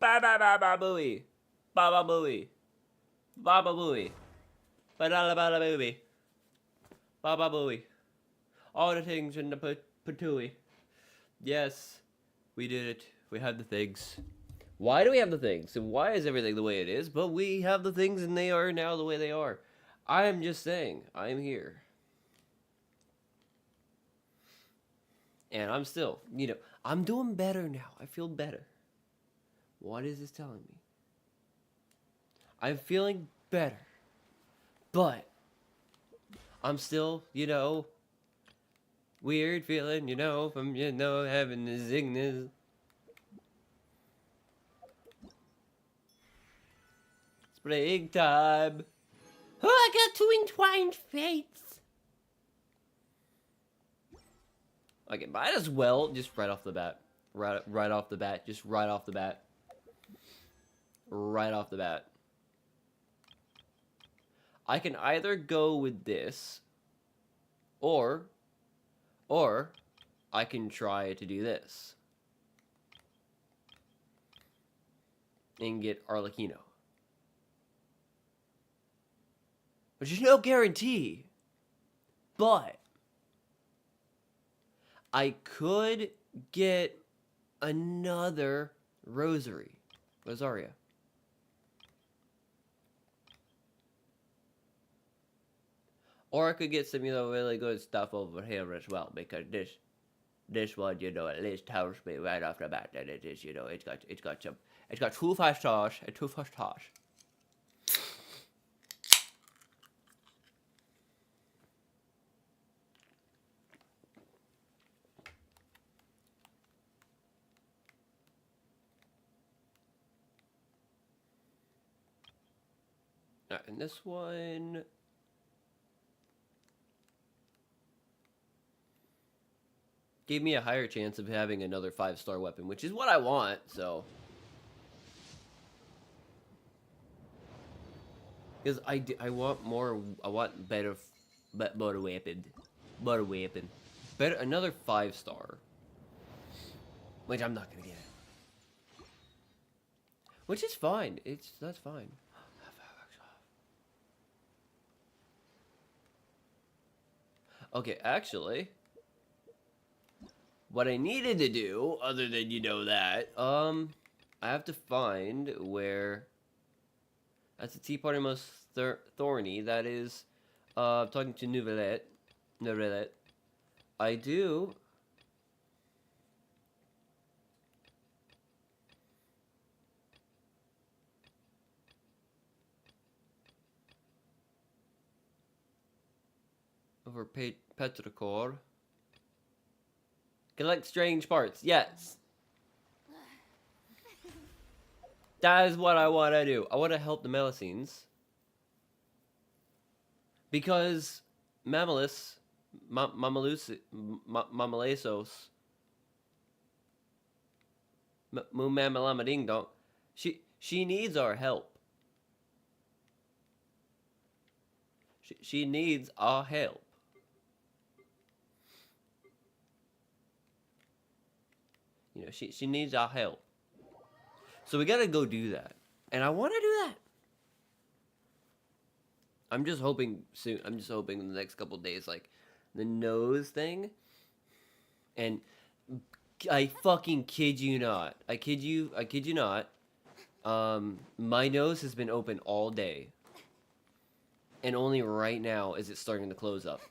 Ba ba ba ba booey. Ba ba booey. Ba ba booey. Ba da ba da booey. Ba ba booey. All the things in the patooey. Yes, we did it. We have the things. Why do we have the things? And why is everything the way it is? But we have the things and they are now the way they are. I am just saying, I am here. And I'm still, I'm doing better now. I feel better. What is this telling me? I'm feeling better. But I'm still, weird feeling, from, having the sickness. Spring time. Oh, I got two entwined fates. Okay, might as well just right off the bat. Right off the bat. Just right off the bat. Right off the bat. I can either go with this, or I can try to do this and get Arlecchino. Which is no guarantee, but I could get another Rosaria. Or I could get some, really good stuff over here as well, because this one, at least tells me right off the bat that it is, it's got 2 5-stars and 2 4-stars. And this one gave me a higher chance of having another 5-star weapon, which is what I want, so. Because I want more, I want better weapon. Better, another 5-star. Which I'm not gonna get. Which is fine, that's fine. Okay, actually, what I needed to do, other than that, I have to find where. That's the Tea Party most thorny. That is, talking to Novelette. I do. Over Petrichor. Collect strange parts. Yes. That is what I want to do. I want to help the Melusines. Because Mamalesos, Mamalamading, she needs our help. She needs our help. She needs our help. So we gotta go do that. And I want to do that. I'm just hoping soon. I'm just hoping in the next couple days, like, the nose thing. And I fucking kid you not. I kid you not. My nose has been open all day. And only right now is it starting to close up.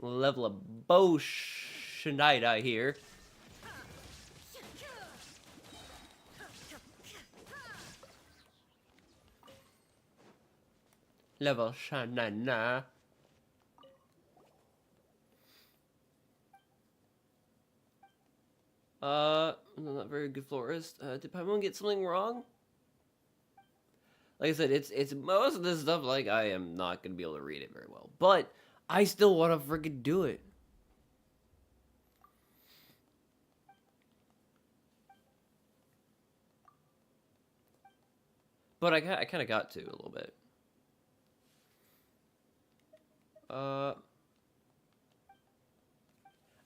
Level of Bo Schneider here. Level Shanana. Not very good florist. Did Paimon get something wrong? Like I said, it's most of this stuff, like, I am not gonna be able to read it very well. But I still want to freaking do it. But I kind of got to a little bit.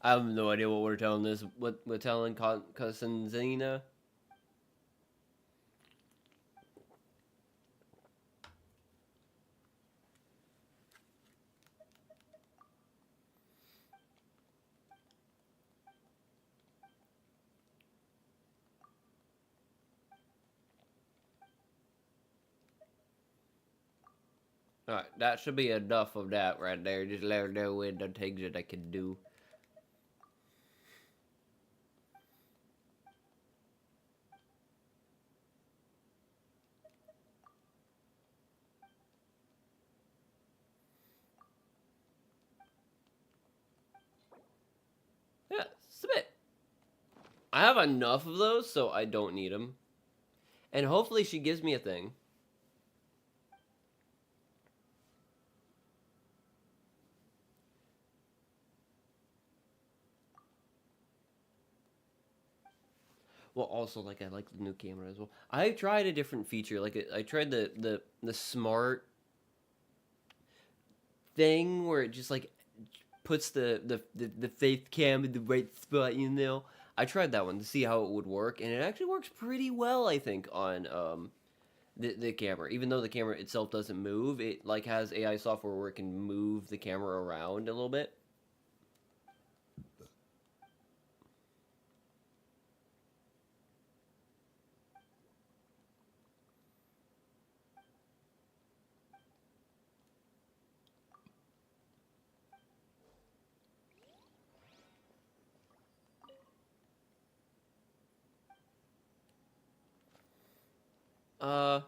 I have no idea what we're telling this. What we're telling cousin Zena. Alright, that should be enough of that right there. Just let her know with the things that I can do. Yeah, submit. I have enough of those, so I don't need them. And hopefully she gives me a thing. Well, also, like, I like the new camera as well. I tried a different feature. Like, I tried the smart thing where it just, like, puts the faith cam in the right spot, you know? I tried that one to see how it would work, and it actually works pretty well, I think, on, the camera. Even though the camera itself doesn't move, it, like, has AI software where it can move the camera around a little bit. Uh,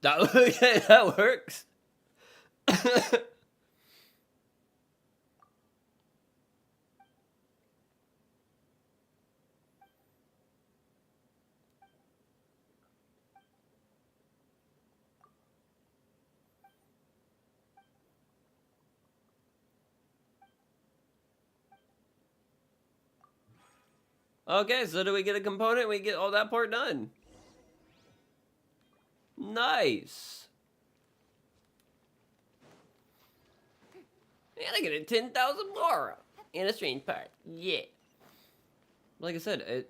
that, that works. Okay, so do we get a component? We get all that part done. Nice. And I get a 10,000 more and a strange part. Yeah. Like I said,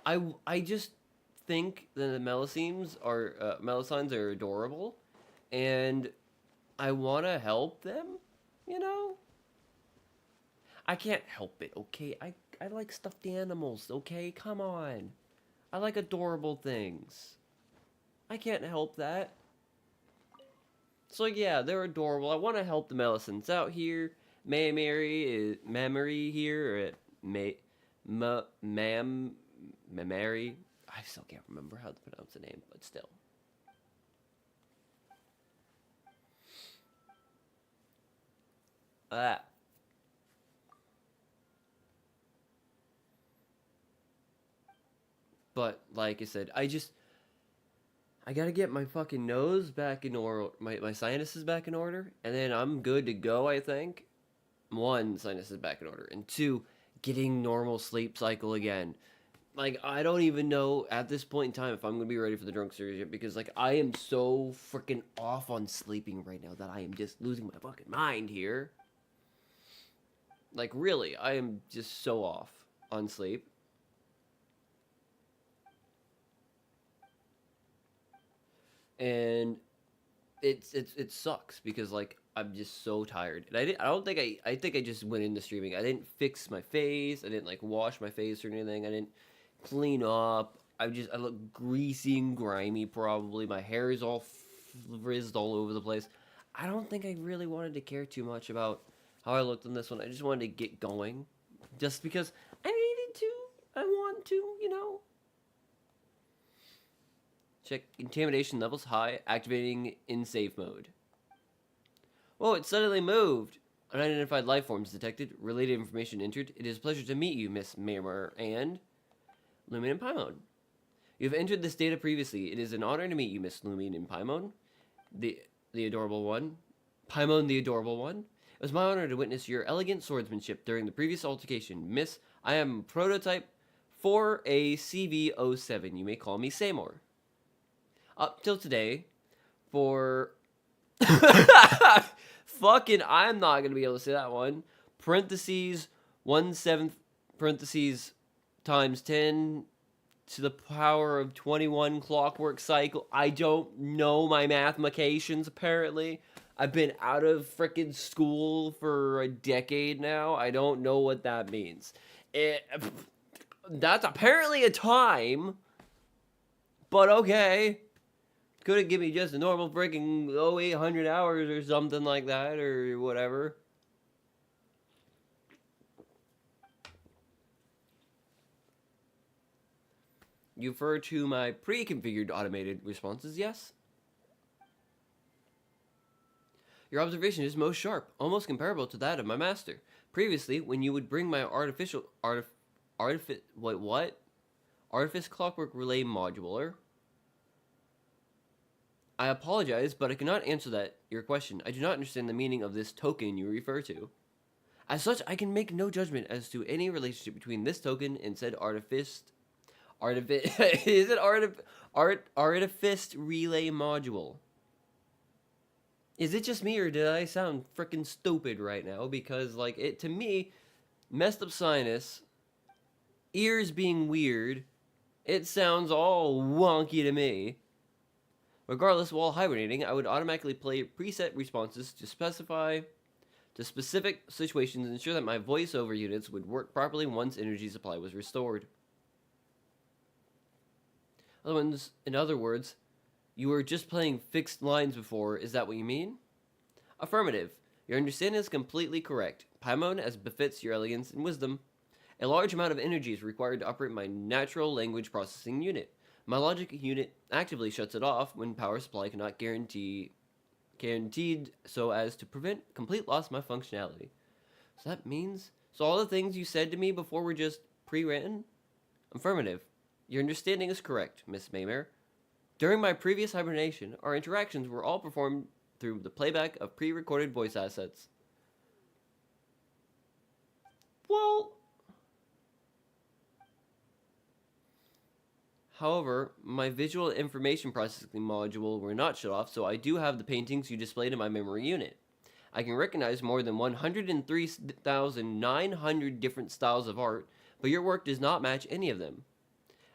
I just think that the Melusines are adorable, and I want to help them. You know. I can't help it. Okay, I like stuffed animals. Okay, come on. I like adorable things. I can't help that. So yeah, they're adorable. I want to help the Melusines out here. Memory here, or Mary. I still can't remember how to pronounce the name, but still. Ah. But like I said, I gotta get my fucking nose back in order, my sinuses back in order, and then I'm good to go, I think. One, sinuses back in order, and two, getting normal sleep cycle again. Like, I don't even know at this point in time if I'm gonna be ready for the drunk series yet, because, like, I am so freaking off on sleeping right now that I am just losing my fucking mind here. Like, really, I am just so off on sleep. And it sucks because, like, I'm just so tired, and I don't think I think I just went into streaming. I didn't fix my face. I didn't like wash my face or anything. I didn't clean up. I look greasy and grimy. Probably my hair is all frizzed all over the place. I don't think I really wanted to care too much about how I looked on this one. I just wanted to get going, just because I needed to. I want to, you know. Check intimidation levels high, activating in safe mode. Whoa, it suddenly moved. Unidentified life forms detected. Related information entered. It is a pleasure to meet you, Miss Mirror and Lumen and Paimon. You have entered this data previously. It is an honor to meet you, Miss Lumen and Paimon. The adorable one. Paimon the adorable one. It was my honor to witness your elegant swordsmanship during the previous altercation. Miss, I am prototype 4A CV07. You may call me Seymour. Up till today, for Fucking, I'm not gonna be able to say that one. Parentheses 1/7 parentheses times 10 to the power of 21 clockwork cycle. I don't know my mathematications, apparently. I've been out of frickin' school for a decade now. I don't know what that means. That's apparently a time, but okay. Couldn't give me just a normal freaking 0800 hours or something like that, or whatever. You refer to my pre-configured automated responses, yes? Your observation is most sharp, almost comparable to that of my master. Previously, when you would bring my artifice clockwork relay modular. I apologize, but I cannot answer your question. I do not understand the meaning of this token you refer to. As such, I can make no judgment as to any relationship between this token and said artifice relay module. Is it just me, or did I sound freaking stupid right now? Because, like, it, to me, messed up sinus, ears being weird, it sounds all wonky to me. Regardless, while hibernating, I would automatically play preset responses to specific situations and ensure that my voiceover units would work properly once energy supply was restored. In other words, you were just playing fixed lines before, is that what you mean? Affirmative. Your understanding is completely correct. Paimon, as befits your elegance and wisdom. A large amount of energy is required to operate my natural language processing unit. My logic unit actively shuts it off when power supply cannot guaranteed so as to prevent complete loss of my functionality. So that means... So all the things you said to me before were just pre-written? Affirmative. Your understanding is correct, Miss Maymer. During my previous hibernation, our interactions were all performed through the playback of pre-recorded voice assets. Well... However, my visual information processing module were not shut off, so I do have the paintings you displayed in my memory unit. I can recognize more than 103,900 different styles of art, but your work does not match any of them.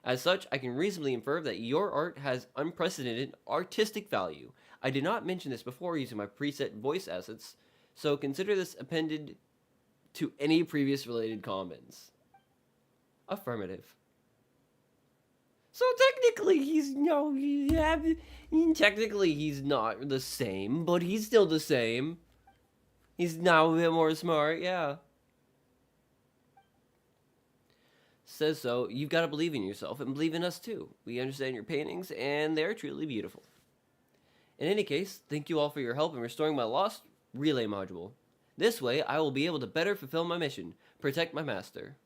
As such, I can reasonably infer that your art has unprecedented artistic value. I did not mention this before using my preset voice assets, so consider this appended to any previous related comments. Affirmative. So technically technically he's not the same, but he's still the same. He's now a bit more smart, yeah. Says so. You've got to believe in yourself and believe in us too. We understand your paintings, and they're truly beautiful. In any case, thank you all for your help in restoring my lost relay module. This way, I will be able to better fulfill my mission, protect my master.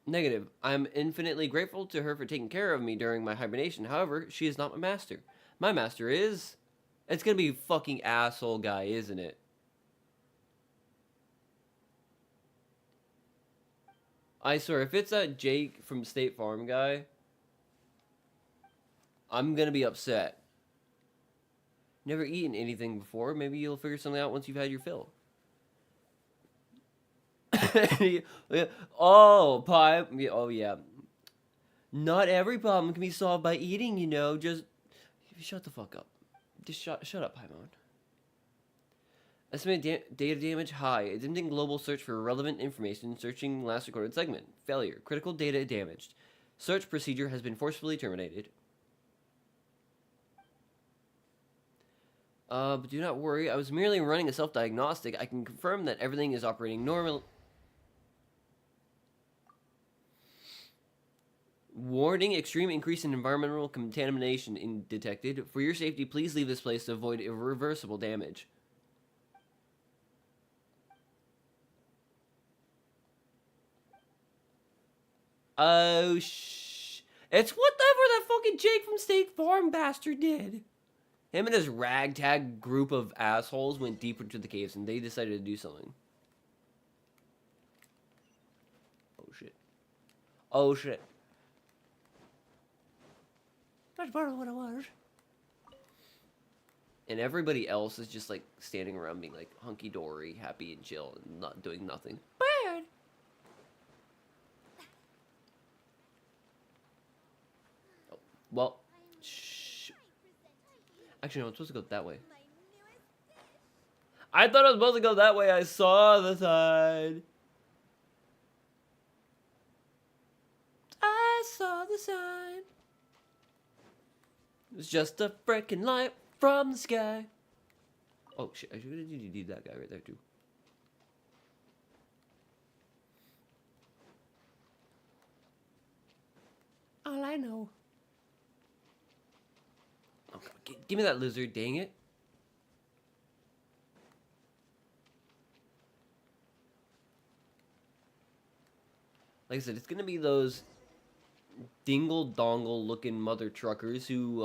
Negative. I'm infinitely grateful to her for taking care of me during my hibernation. However, she is not my master. My master is... It's gonna be fucking asshole guy, isn't it? I swear, if it's that Jake from State Farm guy, I'm gonna be upset. Never eaten anything before. Maybe you'll figure something out once you've had your fill. Oh, pie. Oh, yeah. Not every problem can be solved by eating, you know. Just shut the fuck up. Just shut up, Paimon. Estimated data damage high. Attempting global search for relevant information. Searching last recorded segment. Failure. Critical data damaged. Search procedure has been forcefully terminated. But do not worry. I was merely running a self-diagnostic. I can confirm that everything is operating normal. Warning, extreme increase in environmental contamination detected. For your safety, please leave this place to avoid irreversible damage. Oh, it's whatever that fucking Jake from State Farm bastard did. Him and his ragtag group of assholes went deeper into the caves and they decided to do something. Oh, shit. Oh, shit. That's part of what it was. And everybody else is just like standing around being like hunky dory, happy and chill, and not doing nothing. Bird. Oh, well, shh. Actually, no, I'm supposed to go that way. I thought I was supposed to go that way. I saw the sign. I saw the sign. It's just a freaking light from the sky. Oh shit, I should need that guy right there too. All I know. Oh god, give me that lizard, dang it. Like I said, it's gonna be those dingle dongle looking mother truckers who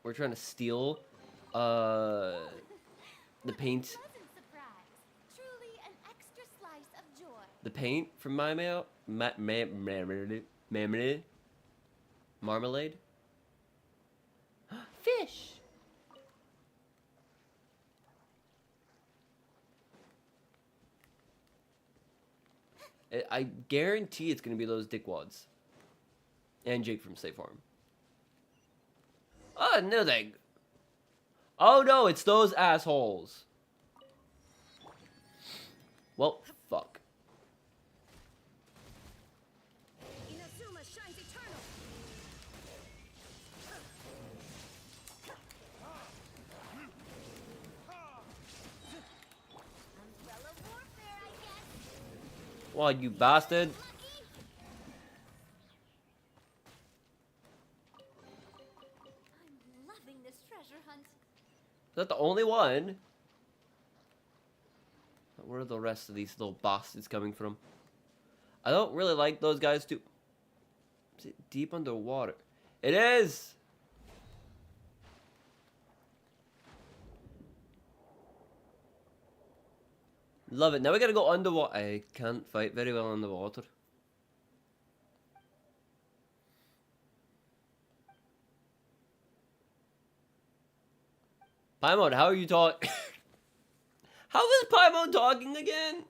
were trying to steal the paint. The paint from my mail, marmalade. Fish. I guarantee it's gonna be those dickwads. And Jake from State Farm. Oh, no thing. Oh no, it's those assholes. Well, fuck. What, you bastard? I'm loving this treasure hunt. Is that the only one? Where are the rest of these little bastards coming from? I don't really like those guys too. Is it deep underwater? It is! Love it. Now we gotta go underwater. I can't fight very well underwater. Paimon, how are you talking? How is Paimon talking again?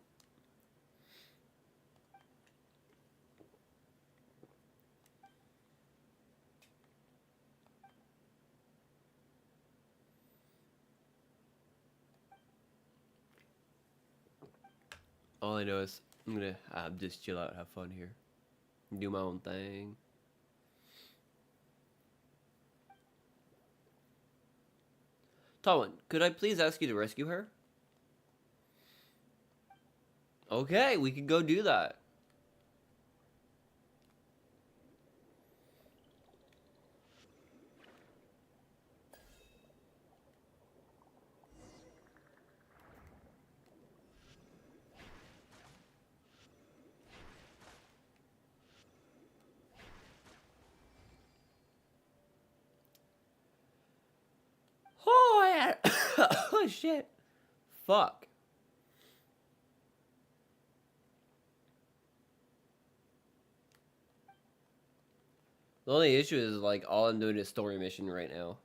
All I know is I'm gonna just chill out, have fun here, do my own thing. Tawin, could I please ask you to rescue her? Okay, we can go do that. Oh, yeah. Oh, shit. Fuck. The only issue is, like, all I'm doing is story mission right now.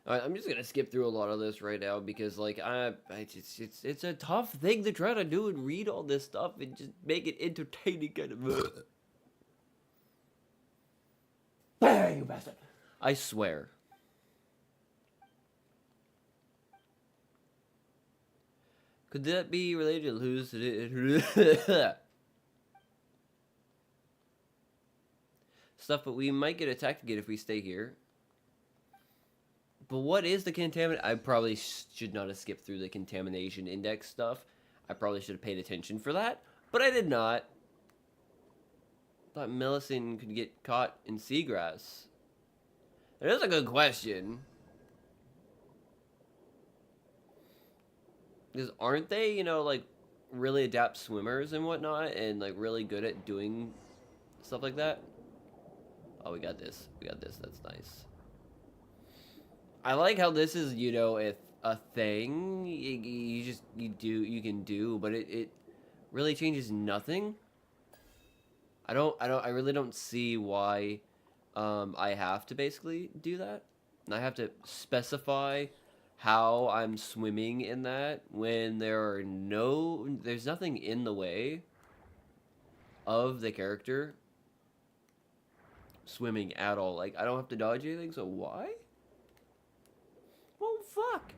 Alright, I'm just gonna skip through a lot of this right now because, like, it's a tough thing to try to do and read all this stuff and just make it entertaining, kind of. Bang, you bastard! I swear. Could that be related to who's stuff? But we might get attacked again if we stay here. But what is the contaminant? I probably should not have skipped through the contamination index stuff. I probably should have paid attention for that, but I did not. Thought Millicent could get caught in seagrass. That is a good question. Because aren't they, you know, like, really adept swimmers and whatnot, and, like, really good at doing stuff like that? Oh, we got this. We got this. That's nice. I like how this is, you know, if a thing you can do, but it really changes nothing. I really don't see why I have to basically do that. And I have to specify how I'm swimming in that when there's nothing in the way of the character swimming at all. Like, I don't have to dodge anything, so why? Well, fuck.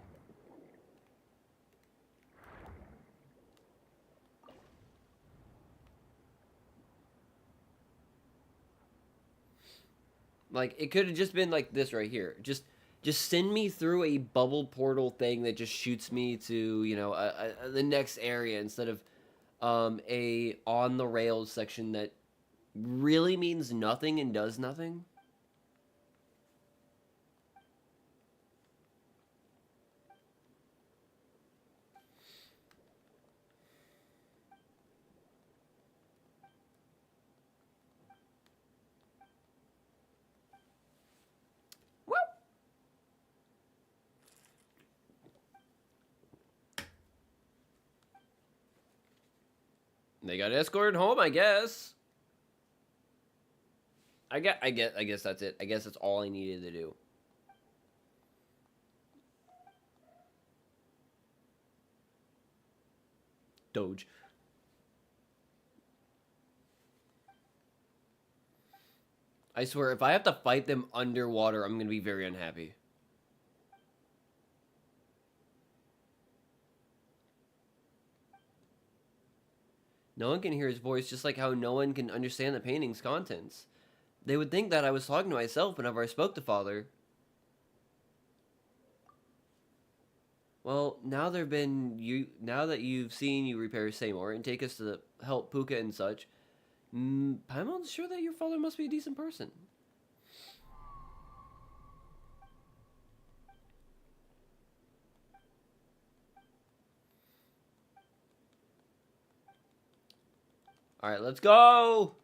Like, it could have just been like this right here. Just send me through a bubble portal thing that just shoots me to, you know, the next area instead of a on the rails section that really means nothing and does nothing. They got escorted home, I guess. I guess that's it. I guess that's all I needed to do. Doge. I swear, if I have to fight them underwater, I'm gonna be very unhappy. No one can hear his voice, just like how no one can understand the painting's contents. They would think that I was talking to myself whenever I spoke to Father. Well, now that you've seen you repair Seymour and take us to help Puka and such, Paimon's sure that your father must be a decent person. Alright, let's go!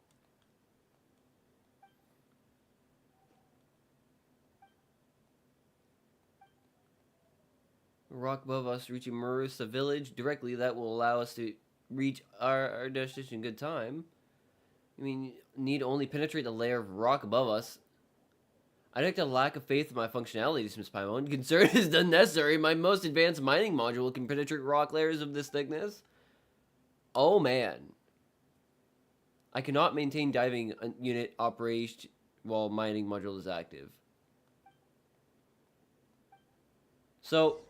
Rock above us, reaching Marusa village directly. That will allow us to reach our destination in good time. I mean, need only penetrate the layer of rock above us. I detect a lack of faith in my functionalities, Miss Paimon. Concern is unnecessary. My most advanced mining module can penetrate rock layers of this thickness. Oh, man. I cannot maintain diving unit operation while mining module is active. So...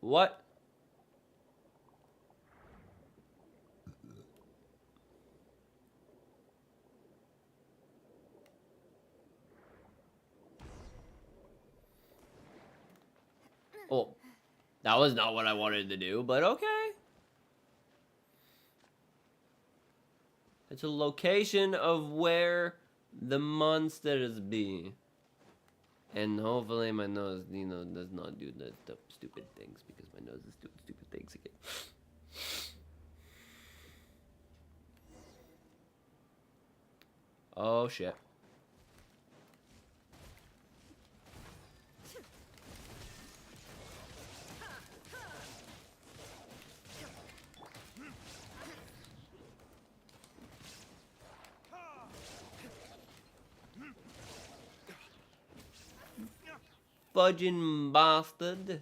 what? Oh, that was not what I wanted to do, but okay. It's a location of where the monsters be. And hopefully my nose, you know, does not do the stupid things, because my nose is doing stupid things again. Oh shit. Fudging bastard.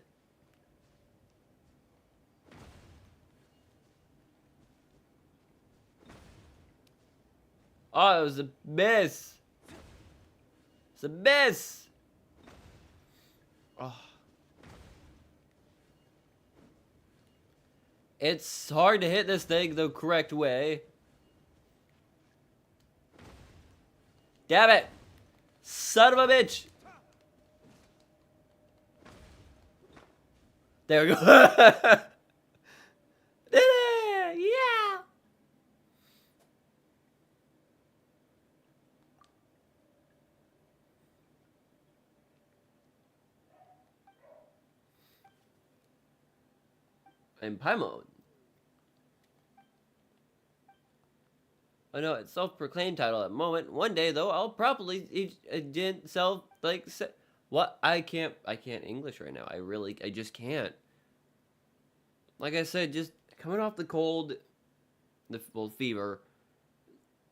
Oh, it was a miss. It's a miss. Oh. It's hard to hit this thing the correct way. Damn it. Son of a bitch. There we go. Did it! Yeah! And Paimon. I know it's self-proclaimed title at the moment. One day though, I'll probably self like what I can't English right now. I just can't. Like I said, just coming off the cold, fever,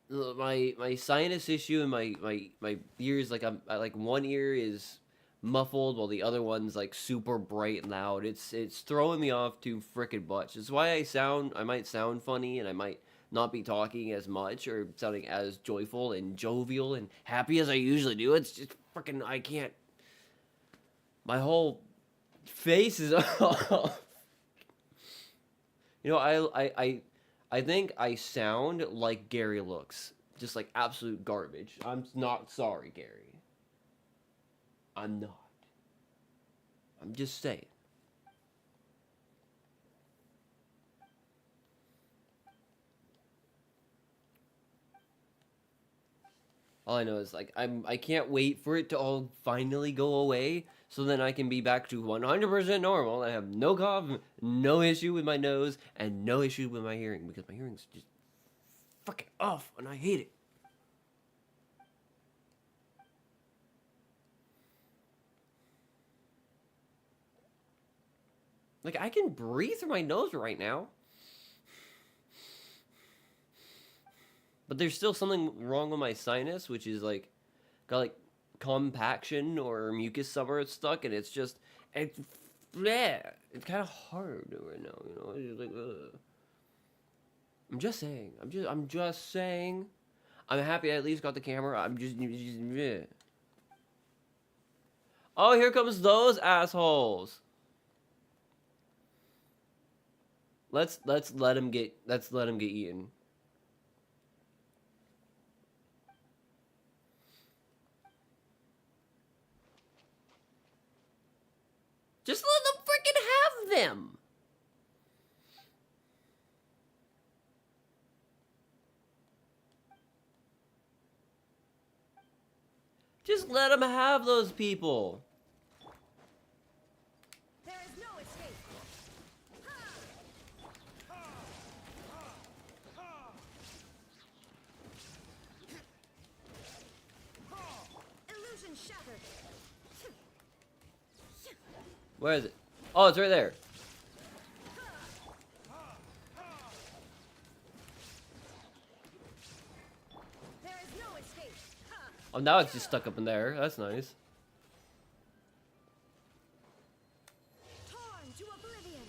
my sinus issue and my ears I like one ear is muffled while the other one's like super bright and loud. It's throwing me off too frickin' much. It's why I might sound funny and I might not be talking as much or sounding as joyful and jovial and happy as I usually do. It's just freaking I can't. My whole face is off. You know, I think I sound like Gary looks. Just like absolute garbage. I'm not sorry, Gary. I'm not. I'm just saying. All I know is like I can't wait for it to all finally go away so then I can be back to 100% normal. I have no cough, no issue with my nose, and no issue with my hearing because my hearing's just fucking off and I hate it. Like I can breathe through my nose right now. But there's still something wrong with my sinus, which is like got like compaction or mucus somewhere it's stuck, and it's just yeah, it's kind of hard right now. You know, it's like ugh. I'm just saying. I'm just saying. I'm happy I at least got the camera. I'm just yeah. Oh, here comes those assholes. Let's let him get eaten. Just let them freaking have them. Just let them have those people. There is no escape. Illusion shattered. Where is it? Oh, it's right there. There is no escape. Oh, now it's just stuck up in there. That's nice. Torn to oblivion.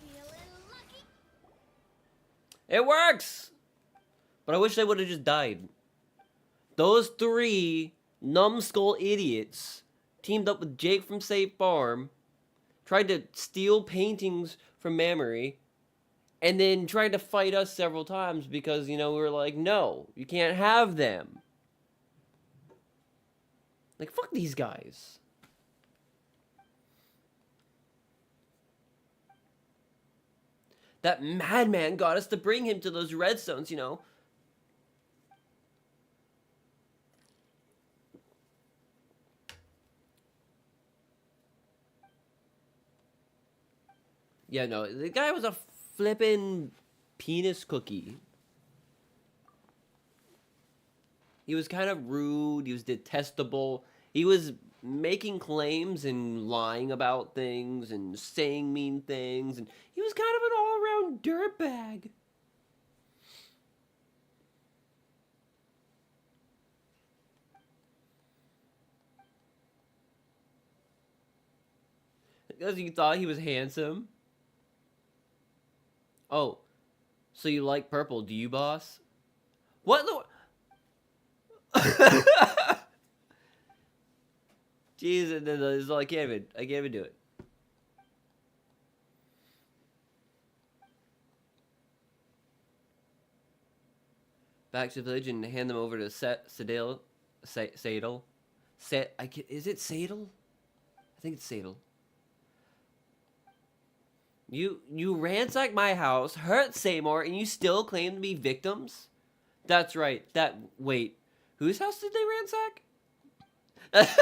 Feeling lucky. It works! But I wish they would have just died. Those three numbskull idiots teamed up with Jake from Safe Farm, tried to steal paintings from Memory, and then tried to fight us several times because, you know, we were like, no, you can't have them. Like, fuck these guys. That madman got us to bring him to those redstones, you know. Yeah, no, the guy was a flippin' penis cookie. He was kind of rude. He was detestable. He was making claims and lying about things and saying mean things. And he was kind of an all-around dirtbag. Because you thought he was handsome. Oh, so you like purple, do you, boss? What the... Jesus, I can't even do it. Back to the village and hand them over to Sadil. Sadil. Is it Sadil? I think it's Sadil. You ransacked my house, hurt Seymour, and you still claim to be victims? That's right. Wait. Whose house did they ransack?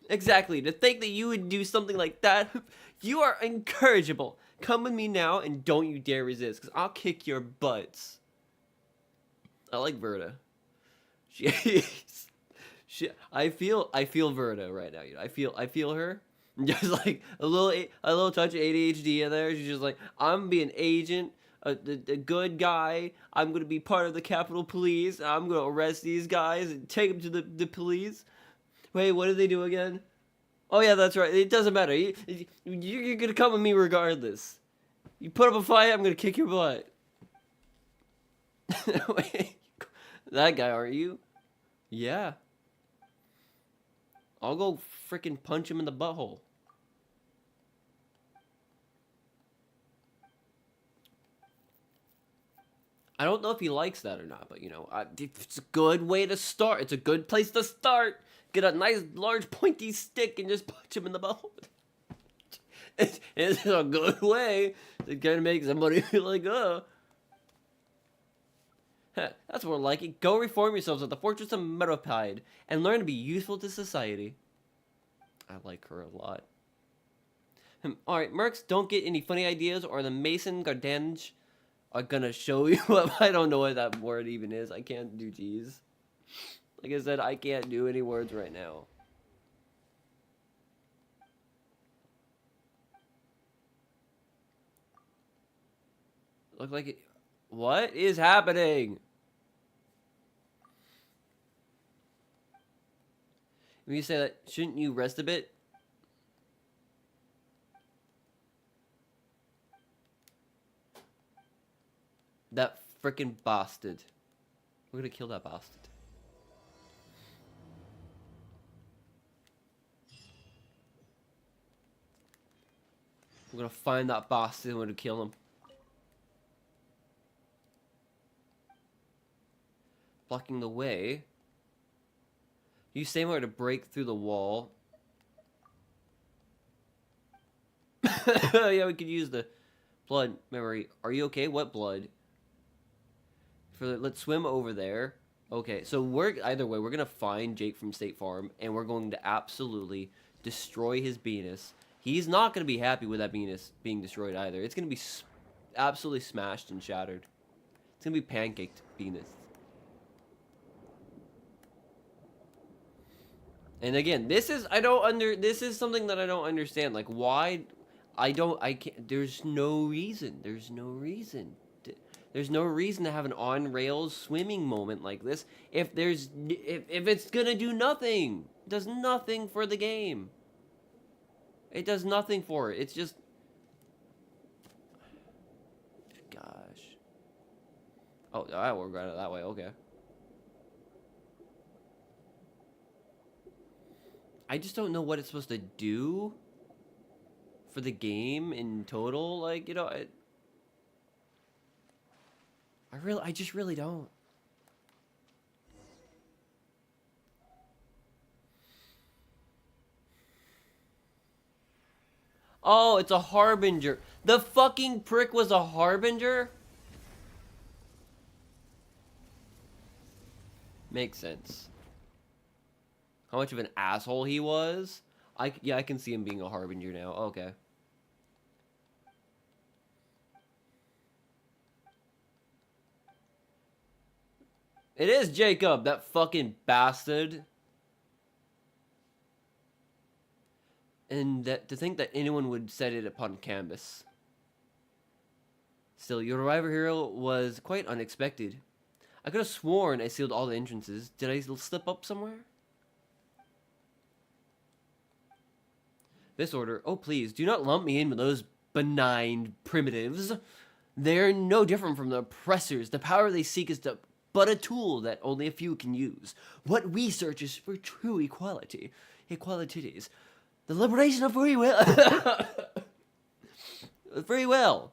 Exactly. To think that you would do something like that. You are incorrigible. Come with me now and don't you dare resist, because I'll kick your butts. I like Verda. I feel Verda right now. You know, I feel her. Just like a little touch of ADHD in there. She's just like, I'm being agent, a good guy. I'm gonna be part of the Capitol Police. I'm gonna arrest these guys and take them to the police. Wait, what did they do again? Oh yeah, that's right. It doesn't matter. You're gonna come with me regardless. You put up a fight, I'm gonna kick your butt. Wait, that guy, aren't you? Yeah. I'll go freaking punch him in the butthole. I don't know if he likes that or not, but you know, it's a good way to start. It's a good place to start. Get a nice, large, pointy stick and just punch him in the butthole. It's a good way to kind of make somebody feel like, that's more like it. Go reform yourselves at the Fortress of Metapide and learn to be useful to society. I like her a lot. Alright, Mercs, don't get any funny ideas or the Mason Gardange are gonna show you what. I don't know what that word even is. I can't do G's. Like I said, I can't do any words right now. Look like it. What is happening? When you say that, shouldn't you rest a bit? That frickin' bastard. We're gonna kill that bastard. We're gonna find that bastard and we're gonna kill him. Blocking the way. You say more to break through the wall. Yeah, we could use the blood memory. Are you okay? What blood? Let's swim over there. Okay, so either way, we're gonna find Jake from State Farm, and we're going to absolutely destroy his penis. He's not gonna be happy with that penis being destroyed either. It's gonna be absolutely smashed and shattered. It's gonna be pancaked penis. And again, this is something that I don't understand. Like, why? I can't. There's no reason. There's no reason to have an on-rails swimming moment like this if it's gonna do nothing. It does nothing for the game. It does nothing for it. It's just, gosh. Oh, alright, we're going that way. Okay. I just don't know what it's supposed to do for the game in total. Like, you know, I just really don't. Oh, it's a harbinger. The fucking prick was a harbinger? Makes sense. How much of an asshole he was? Yeah, I can see him being a harbinger now. Okay. It is Jacob, that fucking bastard. And to think that anyone would set it upon canvas. Still, your arrival here was quite unexpected. I could have sworn I sealed all the entrances. Did I slip up somewhere? This order, oh please, do not lump me in with those benign primitives. They're no different from the oppressors. The power they seek is but a tool that only a few can use. What we search is for true equality. Equalities. The liberation of free will. Free will.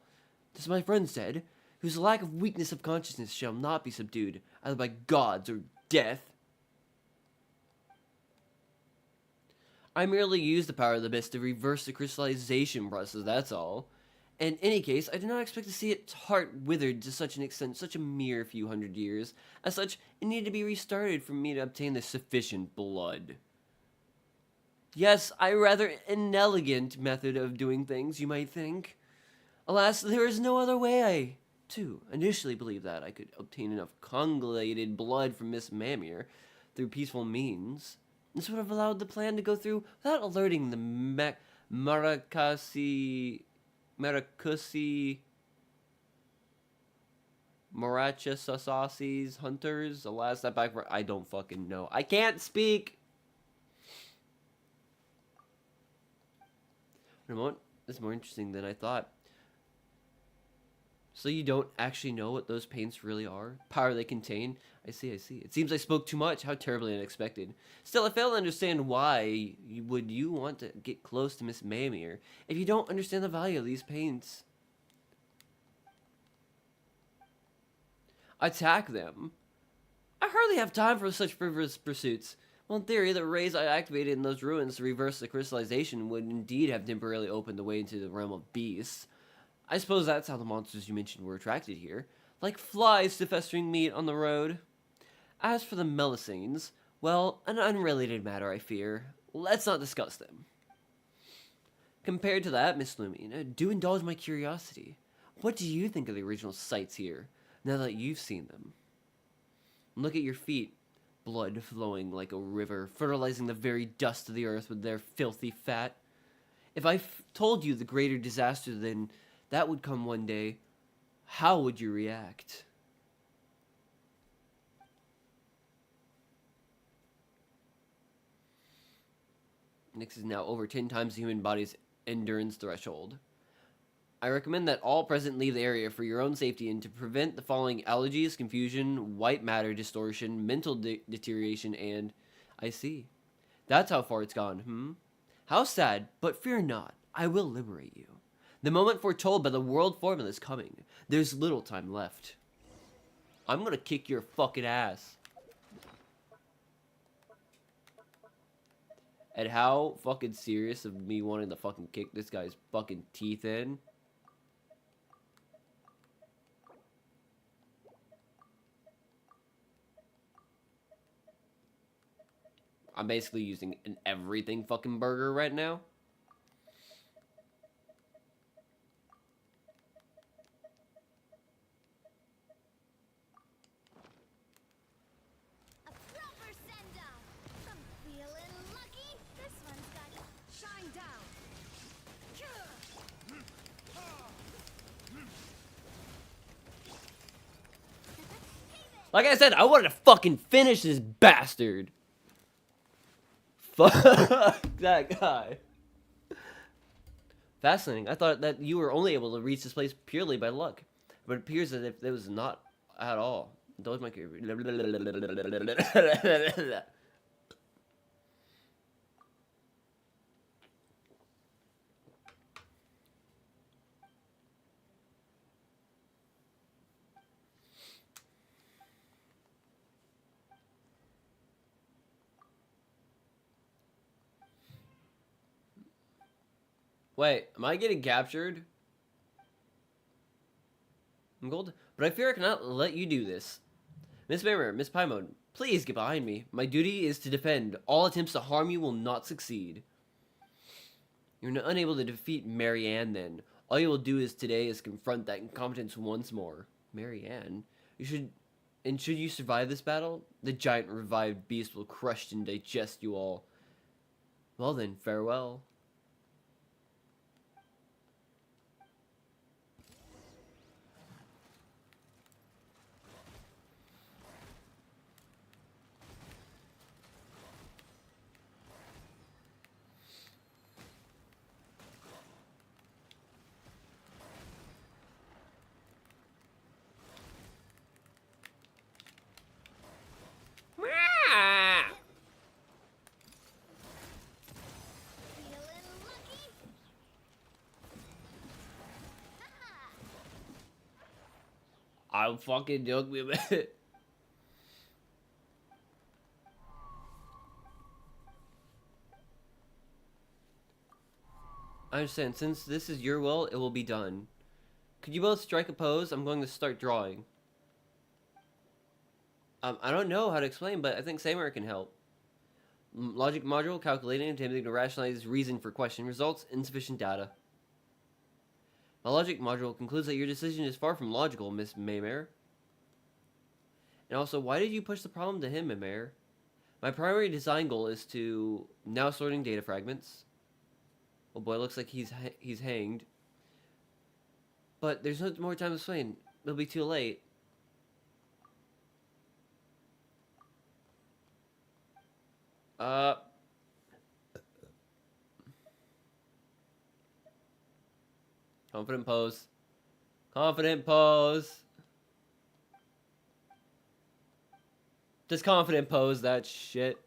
As my friend said, whose lack of weakness of consciousness shall not be subdued, either by gods or death. I merely use the power of the mist to reverse the crystallization process, that's all. In any case, I did not expect to see its heart withered to such an extent, such a mere few hundred years. As such, it needed to be restarted for me to obtain the sufficient blood. Yes, a rather inelegant method of doing things, you might think. Alas, there is no other way. I, too, initially believed that I could obtain enough congelated blood from Miss Mamir through peaceful means. This would have allowed the plan to go through without alerting the Marachasasi's hunters. Alas, that backfired. I don't fucking know. I can't speak! It's more interesting than I thought. So you don't actually know what those paints really are? Power they contain? I see. It seems I spoke too much. How terribly unexpected. Still, I fail to understand why would you want to get close to Miss Mamir if you don't understand the value of these paints. Attack them? I hardly have time for such frivolous pursuits. Well, in theory, the rays I activated in those ruins to reverse the crystallization would indeed have temporarily opened the way into the realm of beasts. I suppose that's how the monsters you mentioned were attracted here, like flies to festering meat on the road. As for the Melusines, well, an unrelated matter, I fear. Let's not discuss them. Compared to that, Miss Lumina, do indulge my curiosity. What do you think of the original sights here, now that you've seen them? Look at your feet. Blood flowing like a river, fertilizing the very dust of the earth with their filthy fat. If I told you the greater disaster than that would come one day, how would you react? Nyx is now over 10 times the human body's endurance threshold. I recommend that all present leave the area for your own safety and to prevent the following: allergies, confusion, white matter distortion, mental deterioration, and... I see. That's how far it's gone, How sad, but fear not. I will liberate you. The moment foretold by the world formula is coming. There's little time left. I'm gonna kick your fucking ass. And how fucking serious of me wanting to fucking kick this guy's fucking teeth in. I'm basically using an everything fucking burger right now. A proper send-off. I'm feeling lucky. This one's got shine down. Like I said, I wanted to fucking finish this bastard. Fuck that guy. Fascinating. I thought that you were only able to reach this place purely by luck. But it appears that if it was not at all. Those might be... Wait, am I getting captured? I'm gold, but I fear I cannot let you do this. Miss Mamir, Miss Paimon, please get behind me. My duty is to defend. All attempts to harm you will not succeed. You're unable to defeat Marianne then. All you will do today is confront that incompetence once more. Marianne? Should you survive this battle, the giant revived beast will crush and digest you all. Well then, farewell. Feeling lucky. I'll fucking joke me a bit. understand. Since this is your will, it will be done. Could you both strike a pose? I'm going to start drawing. I don't know how to explain, but I think Samurai can help. Logic module, calculating, attempting to rationalize reason for question. Results, insufficient data. My logic module concludes that your decision is far from logical, Miss Maymer. And also, why did you push the problem to him, Maymer? My primary design goal is to... Now sorting data fragments. Oh boy, looks like he's hanged. But there's no more time to explain. It'll be too late. Confident pose. Confident pose. Just confident pose that shit.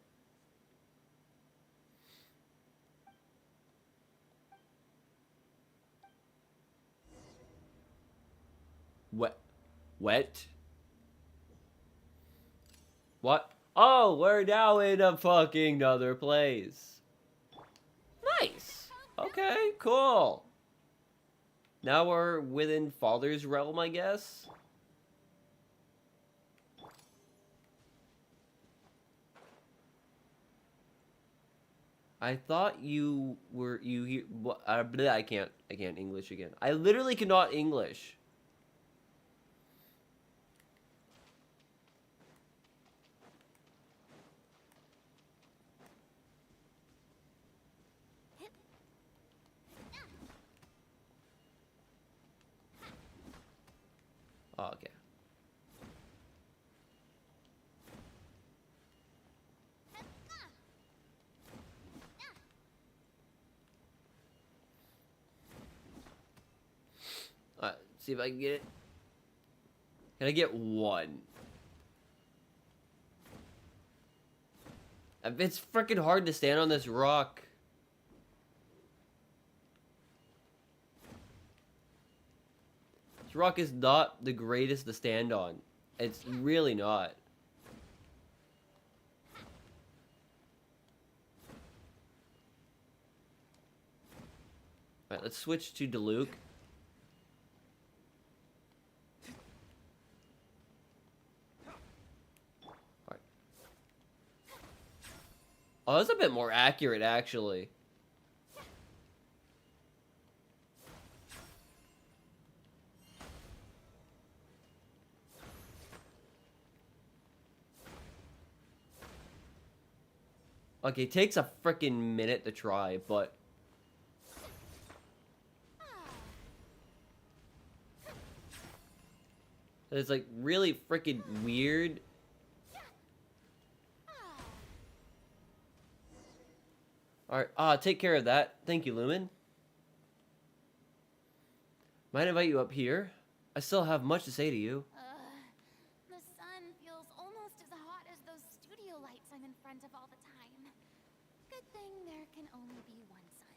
Wet? What? Oh, we're now in a fucking other place. Nice. Okay, cool. Now we're within Father's realm, I guess. I thought you were I can't English again. I literally cannot English. Oh, okay. Alright, see if I can get it. Can I get one? It's freaking hard to stand on this rock. This rock is not the greatest to stand on. It's really not. Alright, let's switch to Diluc. Alright. Oh, that's a bit more accurate, actually. Okay, it takes a freaking minute to try, but... It's like really freaking weird. Alright, take care of that. Thank you, Lumen. Might I invite you up here? I still have much to say to you. The sun feels almost as hot as those studio lights I'm in front of all the time. Good thing there can only be one sun.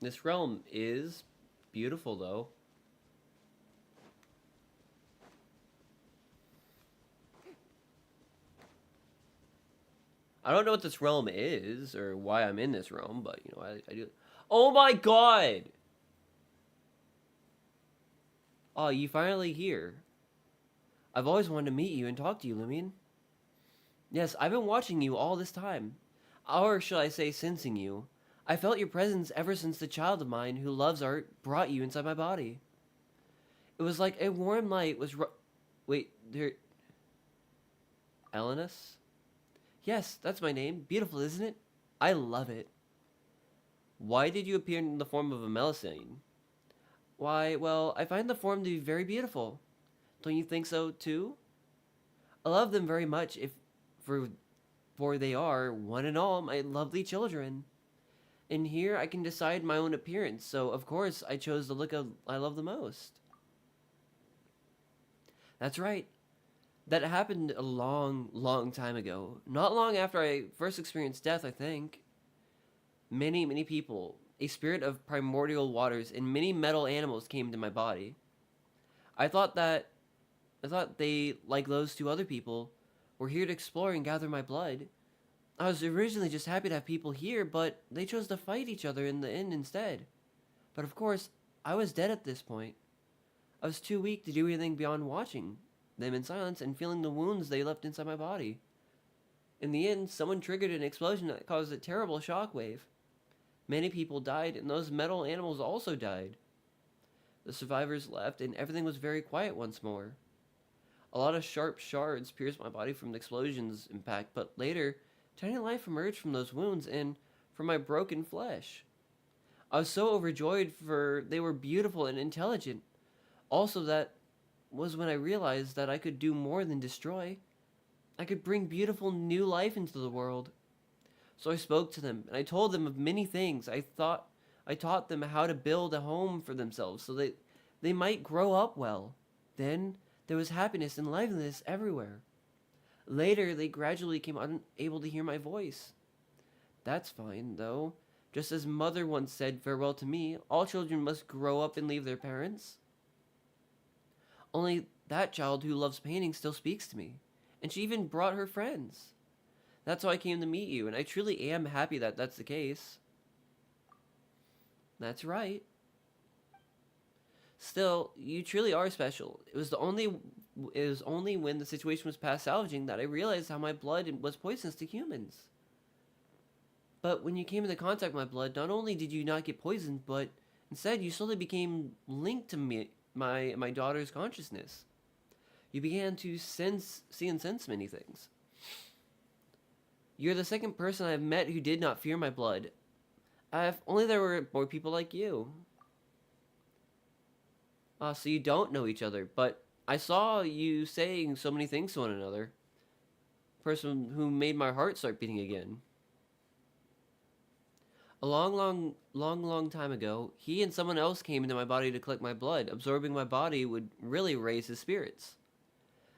This realm is beautiful, though. I don't know what this realm is, or why I'm in this realm, but, you know, I do... Oh my god! Oh, you finally here. I've always wanted to meet you and talk to you, Lumion. Yes, I've been watching you all this time. Or should I say, sensing you. I felt your presence ever since the child of mine who loves art brought you inside my body. It was like a warm light was wait, there... Elenus? Yes, that's my name. Beautiful, isn't it? I love it. Why did you appear in the form of a Melusine? Why, well, I find the form to be very beautiful. Don't you think so, too? I love them very much, for they are, one and all, my lovely children. And here I can decide my own appearance, so of course I chose the look I love the most. That's right. That happened a long, long time ago. Not long after I first experienced death, I think. Many, many people, a spirit of primordial waters, and many metal animals came into my body. I thought they, like those two other people, were here to explore and gather my blood. I was originally just happy to have people here, but they chose to fight each other in the inn instead. But of course, I was dead at this point. I was too weak to do anything beyond watching them in silence and feeling the wounds they left inside my body. In the end, someone triggered an explosion that caused a terrible shockwave. Many people died, and those metal animals also died. The survivors left, and everything was very quiet once more. A lot of sharp shards pierced my body from the explosion's impact, but later, tiny life emerged from those wounds and from my broken flesh. I was so overjoyed, for they were beautiful and intelligent. Also, that was when I realized that I could do more than destroy. I could bring beautiful new life into the world. So I spoke to them, and I told them of many things. I taught them how to build a home for themselves so that they might grow up well. Then there was happiness and liveliness everywhere. Later, they gradually became unable to hear my voice. That's fine, though. Just as Mother once said farewell to me, all children must grow up and leave their parents. Only that child who loves painting still speaks to me, and she even brought her friends. That's how I came to meet you, and I truly am happy that that's the case. That's right. Still, you truly are special. It was only when the situation was past salvaging that I realized how my blood was poisonous to humans. But when you came into contact with my blood, not only did you not get poisoned, but instead you slowly became linked to me, my daughter's consciousness. You began to see and sense many things. You're the second person I've met who did not fear my blood. If only there were more people like you. So you don't know each other, but I saw you saying so many things to one another. Person who made my heart start beating again. A long time ago, he and someone else came into my body to collect my blood. Absorbing my body would really raise his spirits.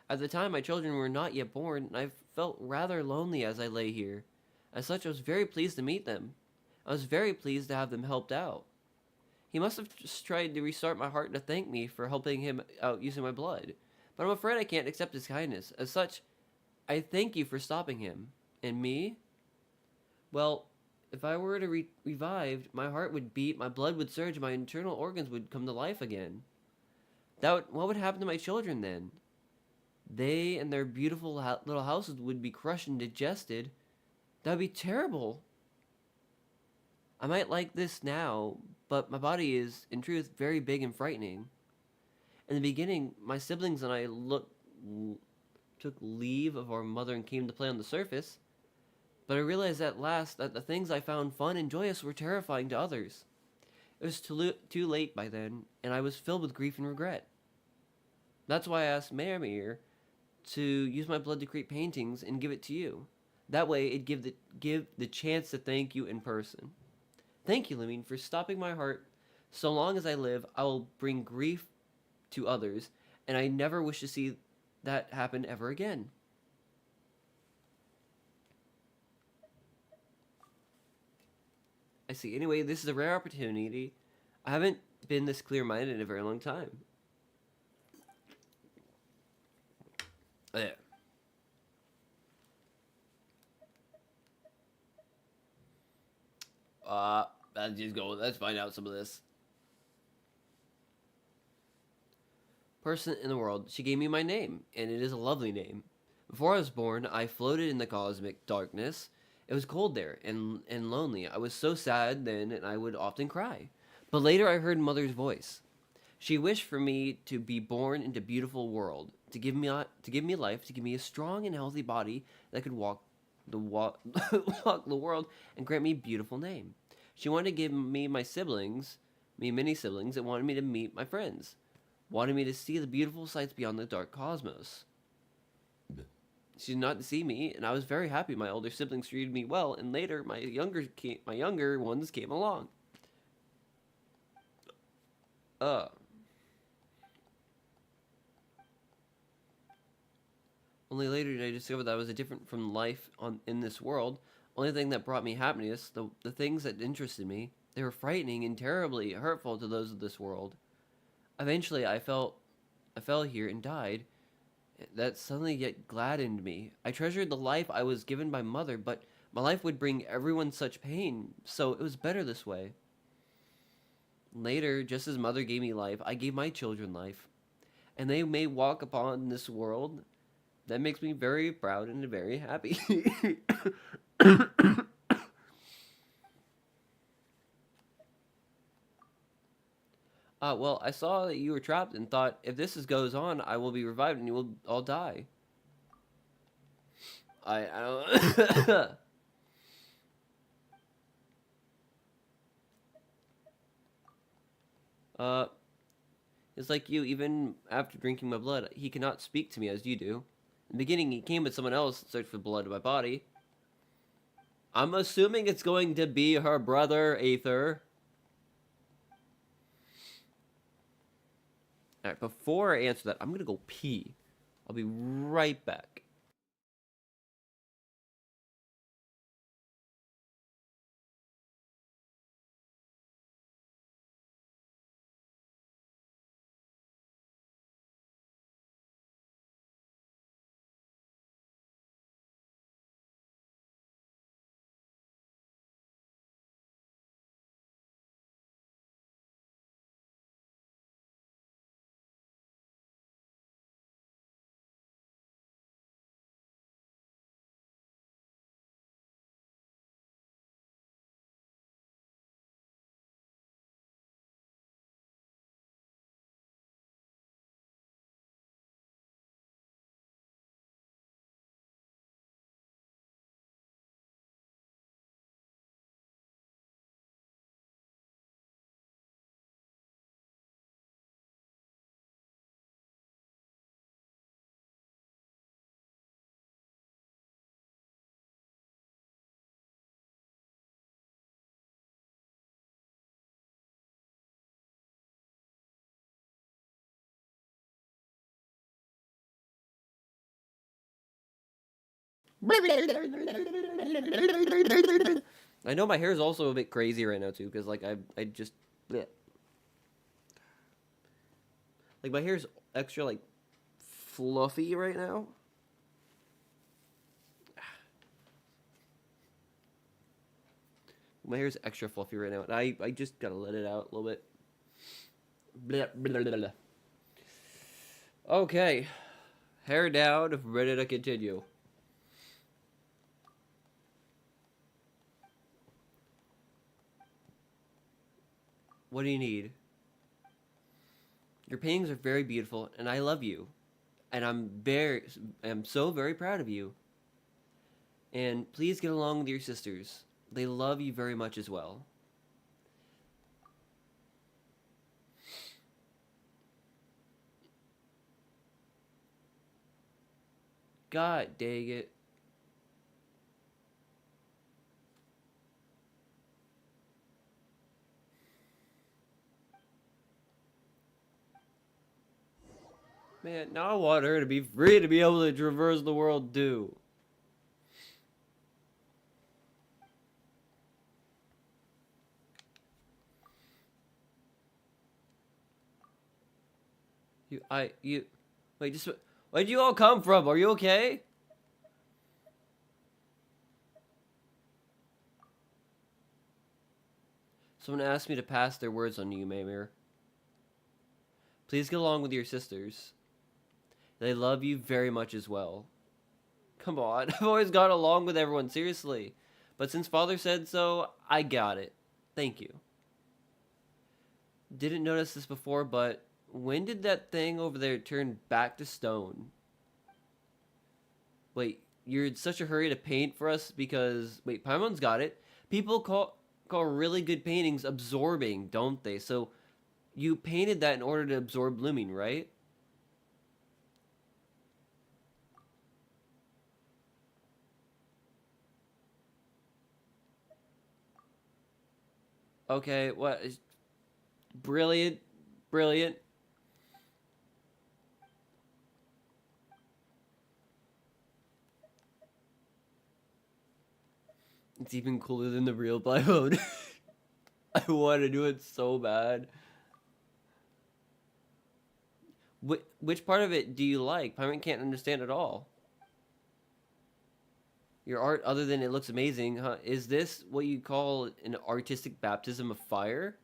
At the time, my children were not yet born, and I felt rather lonely as I lay here. As such, I was very pleased to meet them. I was very pleased to have them helped out. He must have just tried to restart my heart to thank me for helping him out using my blood. But I'm afraid I can't accept his kindness. As such, I thank you for stopping him. And me? Well, if I were to revived, my heart would beat, my blood would surge, my internal organs would come to life again. What would happen to my children then? They and their beautiful little houses would be crushed and digested. That would be terrible. I might like this now, but my body is, in truth, very big and frightening. In the beginning, my siblings and I took leave of our mother and came to play on the surface. But I realized at last that the things I found fun and joyous were terrifying to others. It was too late by then, and I was filled with grief and regret. That's why I asked Maramir to use my blood to create paintings and give it to you. That way, it'd give the chance to thank you in person. Thank you, Lamine, for stopping my heart. So long as I live, I will bring grief to others, and I never wish to see that happen ever again. I see. Anyway, this is a rare opportunity. I haven't been this clear-minded in a very long time. Yeah. Let's find out some of this. Person in the world. She gave me my name, and it is a lovely name. Before I was born, I floated in the cosmic darkness. It was cold there and lonely. I was so sad then, and I would often cry. But later I heard Mother's voice. She wished for me to be born into a beautiful world, to give me life, to give me a strong and healthy body that could walk the world and grant me a beautiful name. She wanted to give me many siblings, and wanted me to meet my friends. Wanted me to see the beautiful sights beyond the dark cosmos. She did not see me, and I was very happy. My older siblings treated me well, and later my younger ones came along. Only later did I discover that I was different from life in this world. Only thing that brought me happiness, the things that interested me, they were frightening and terribly hurtful to those of this world. Eventually, I fell here and died. That suddenly yet gladdened me. I treasured the life I was given by mother, but my life would bring everyone such pain, so it was better this way. Later, just as mother gave me life, I gave my children life, and they may walk upon this world. That makes me very proud and very happy. Well, I saw that you were trapped and thought, if goes on, I will be revived and you will all die. I don't. uh, it's like you, even after drinking my blood, he cannot speak to me as you do. In the beginning, he came with someone else, searched for blood in my body. I'm assuming it's going to be her brother, Aether. Alright, before I answer that, I'm gonna go pee. I'll be right back. I know my hair is also a bit crazy right now too, because like I just bleh. Like my hair's extra like fluffy right now. My hair's extra fluffy right now, and I just gotta let it out a little bit. Blah, blah, blah, blah. Okay, hair down, ready to continue. What do you need? Your paintings are very beautiful, and I love you. And I'm so very proud of you. And please get along with your sisters. They love you very much as well. God dang it. Man, now I want her to be free to be able to traverse the world too. Wait, just, where'd you all come from? Are you okay? Someone asked me to pass their words on you, Maymir. Please get along with your sisters. They love you very much as well. Come on, I've always got along with everyone, seriously. But since Father said so, I got it. Thank you. Didn't notice this before, but when did that thing over there turn back to stone? Wait, you're in such a hurry to paint for us because... Wait, Paimon's got it. People call really good paintings absorbing, don't they? So you painted that in order to absorb blooming, right? Okay, what? Brilliant. Brilliant. It's even cooler than the real Blyode. I want to do it so bad. Which part of it do you like? Paimon can't understand at all. Your art, other than it looks amazing, huh? Is this what you call an artistic baptism of fire?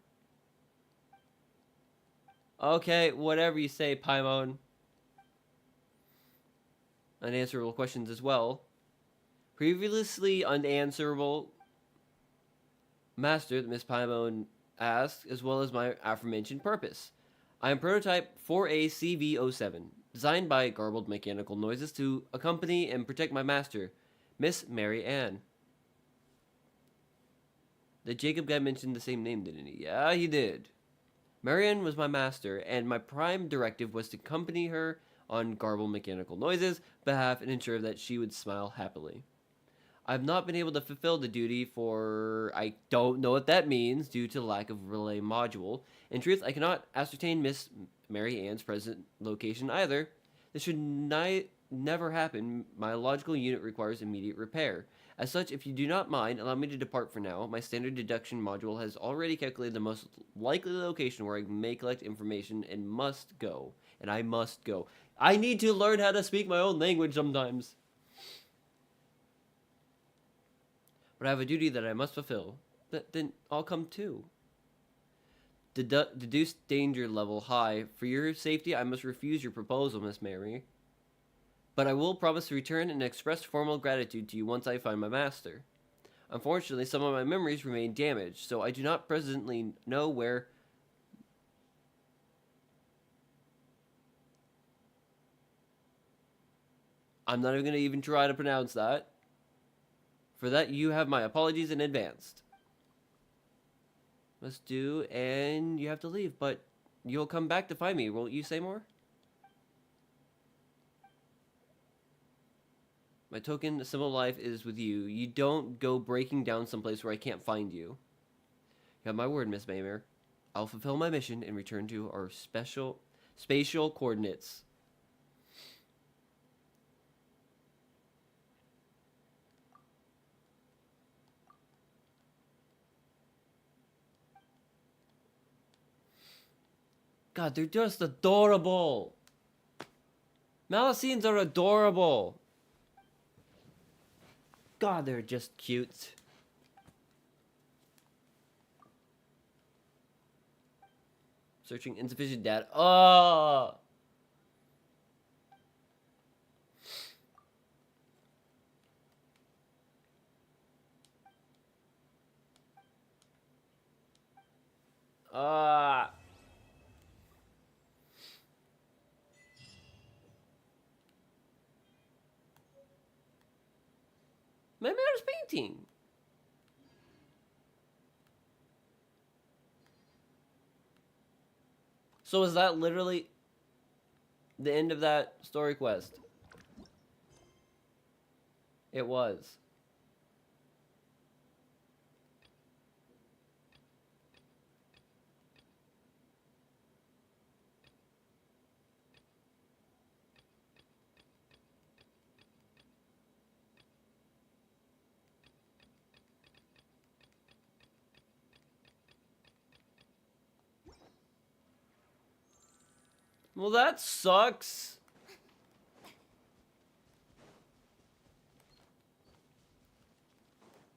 Okay, whatever you say, Paimon. Unanswerable questions as well. Previously unanswerable master, Miss Paimon asked, as well as my aforementioned purpose. I am prototype 4A-CV07, designed by garbled mechanical noises to accompany and protect my master, Miss Mary Ann. The Jacob guy mentioned the same name, didn't he? Yeah, he did. Marianne was my master, and my prime directive was to accompany her on garbled mechanical noises' behalf and ensure that she would smile happily. I've not been able to fulfill the duty for I don't know what that means due to lack of relay module. In truth, I cannot ascertain Miss Mary Ann's present location either. This should never happen. My logical unit requires immediate repair. As such, if you do not mind, allow me to depart for now. My standard deduction module has already calculated the most likely location where I may collect information and must go. And I must go. I need to learn how to speak my own language sometimes. But I have a duty that I must fulfill. Then I'll come too. Deduced danger level high. For your safety, I must refuse your proposal, Miss Mary. But I will promise to return and express formal gratitude to you once I find my master. Unfortunately, some of my memories remain damaged, so I do not presently know where... I'm not even going to even try to pronounce that. For that, you have my apologies in advance. Must do, and you have to leave, but you'll come back to find me, won't you, Seymour? My token symbol of life is with you. You don't go breaking down someplace where I can't find you. You have my word, Miss Maymer. I'll fulfill my mission and return to our spatial coordinates. God, they're just adorable. Malacines are adorable. God, they're just cute. Searching insufficient data. Oh! Ah! My man's painting. So is that literally the end of that story quest? It was. Well, that sucks.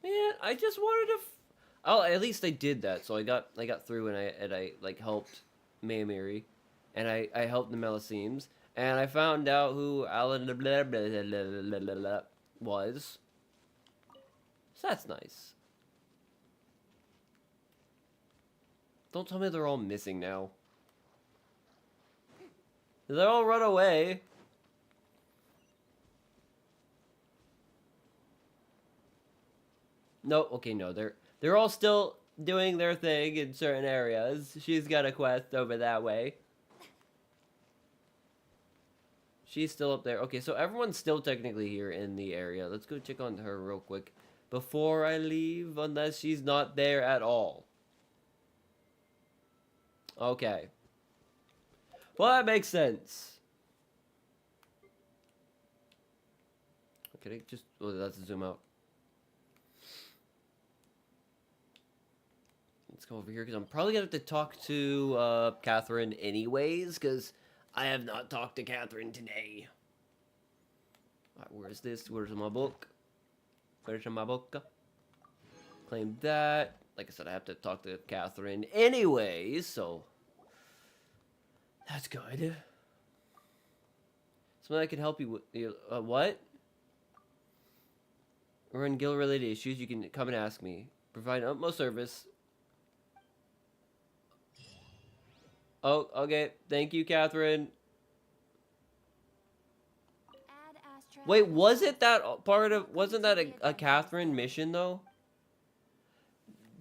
Man, I just wanted to. Oh, at least I did that. So I got through, and I like helped Mary, and I helped the Melisemes, and I found out who Alan was. So that's nice. Don't tell me they're all missing now. They all run away. No, okay, no, they're all still doing their thing in certain areas. She's got a quest over that way. She's still up there. Okay, so everyone's still technically here in the area. Let's go check on her real quick before I leave, unless she's not there at all. Okay. Well, that makes sense. Okay, just... Oh, that's a zoom out. Let's go over here, because I'm probably going to have to talk to Catherine anyways, because I have not talked to Catherine today. Alright, where's this? Where's my book? Where's my book? Claim that. Like I said, I have to talk to Catherine anyways, so that's good. Something I can help you with. What? Or in guild-related issues, you can come and ask me. Provide utmost service. Oh, okay. Thank you, Catherine. Ad Astra. Wait, was it that part of... Wasn't that a Catherine mission, though?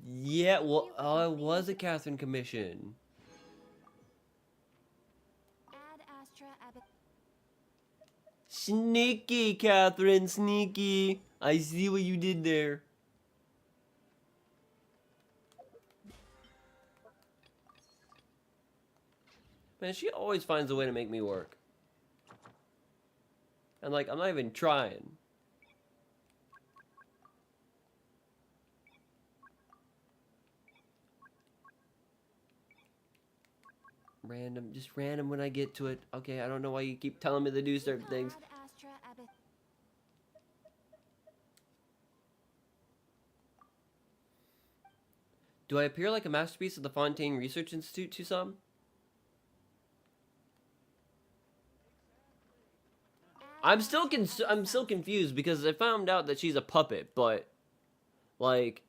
Yeah, well, it was a Catherine commission. Ad Astra. Sneaky, Catherine, sneaky. I see what you did there. Man, she always finds a way to make me work. And like, I'm not even trying. Random, just random when I get to it. Okay, I don't know why you keep telling me to do certain things. Ad Astra. Do I appear like a masterpiece of the Fontaine Research Institute to some? I'm still confused because I found out that she's a puppet, but like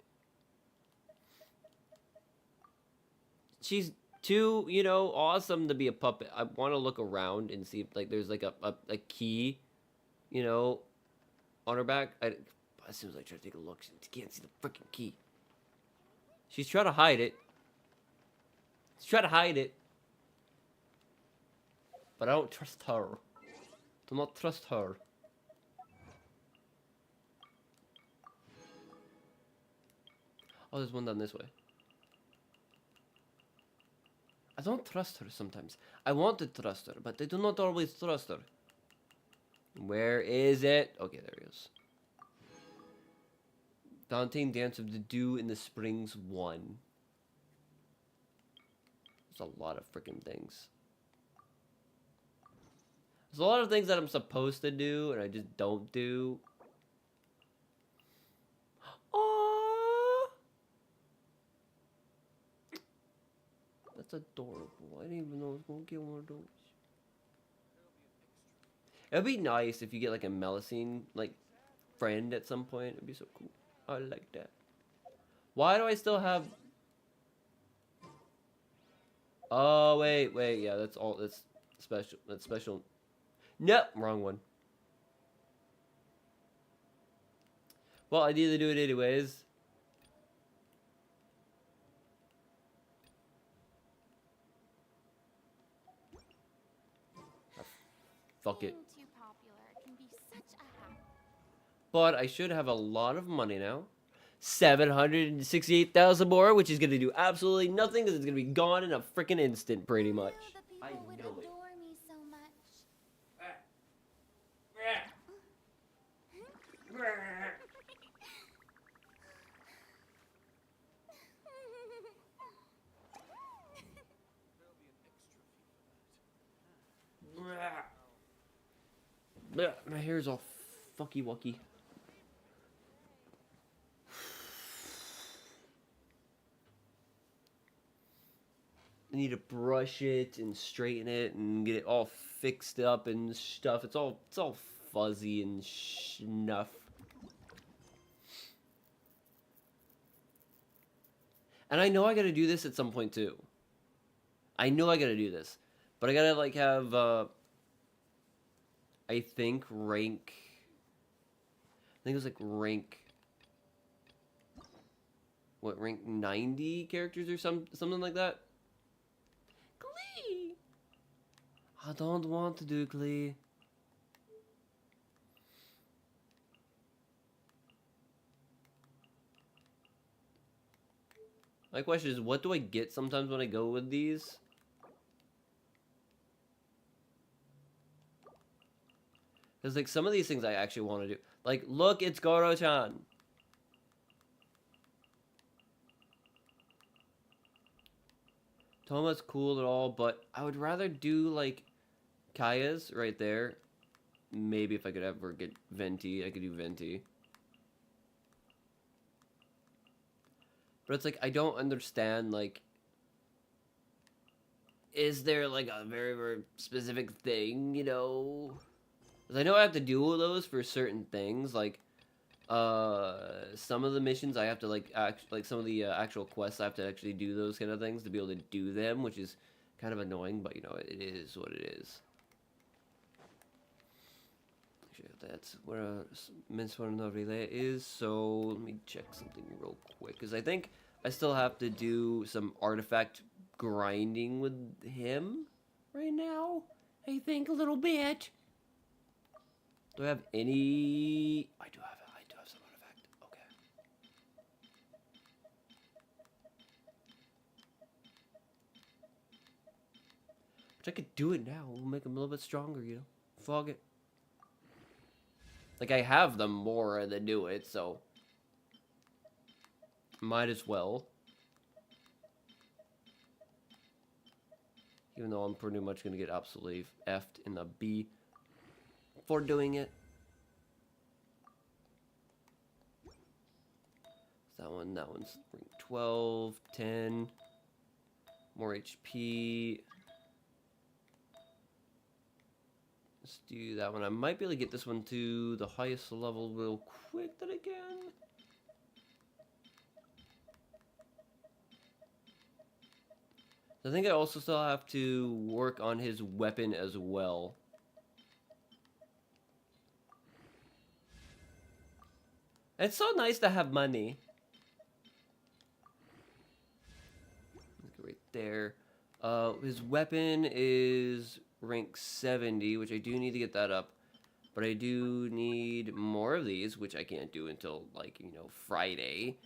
she's too, you know, awesome to be a puppet. I want to look around and see if like there's like a key, you know, on her back. As soon as I try to take a look, she can't see the freaking key. She's trying to hide it. She's trying to hide it. But I don't trust her. Do not trust her. Oh, there's one down this way. I don't trust her sometimes. I want to trust her, but I do not always trust her. Where is it? Okay, there he is. Fontaine Dance of the Dew in the Springs 1. There's a lot of freaking things. There's a lot of things that I'm supposed to do and I just don't do. Aww. That's adorable. I didn't even know I was going to get one of those. It'd be nice if you get like a Melusine like friend at some point. It'd be so cool. I like that. Why do I still have... Oh, wait. Yeah, that's all. That's special. That's special. Nope, wrong one. Well, I need to do it anyways. Fuck it. Too popular can be such a hassle. But I should have a lot of money now. 768,000 more, which is going to do absolutely nothing because it's going to be gone in a freaking instant, pretty much. I know would it. adore me so much. My hair's all fucky wucky. I need to brush it and straighten it and get it all fixed up and stuff. It's all fuzzy and snuff. And I know I gotta do this at some point too. I know I gotta do this. But I gotta like have I think rank it was like rank what, rank 90 characters or something like that? Glee. I don't want to do Glee. My question is, what do I get sometimes when I go with these? Because, like, some of these things I actually want to do. Like, look, it's Goro-chan. Toma's cool and all, but I would rather do, like, Kaya's right there. Maybe if I could ever get Venti, I could do Venti. But it's like, I don't understand, like, is there like a very, very specific thing, you know? 'Cause I know I have to do all those for certain things, like, some of the missions I have to, like, like some of the actual quests I have to actually do those kind of things to be able to do them, which is kind of annoying, but, you know, it is what it is. That's where Mince One Relay is, so let me check something real quick, because I think I still have to do some artifact grinding with him right now. I think a little bit. Do I have any? I do have some artifact. Okay. Which I could do it now. We'll make him a little bit stronger, you know. Fog it. Like, I have them more than do it, so might as well. Even though I'm pretty much going to get absolutely effed in the B for doing it. That one's 12, 10, more HP. Let's do that one. I might be able to get this one to the highest level real quick that I can. I think I also still have to work on his weapon as well. It's so nice to have money. Right there. His weapon is rank 70, which I do need to get that up. But I do need more of these, which I can't do until, like, you know, Friday.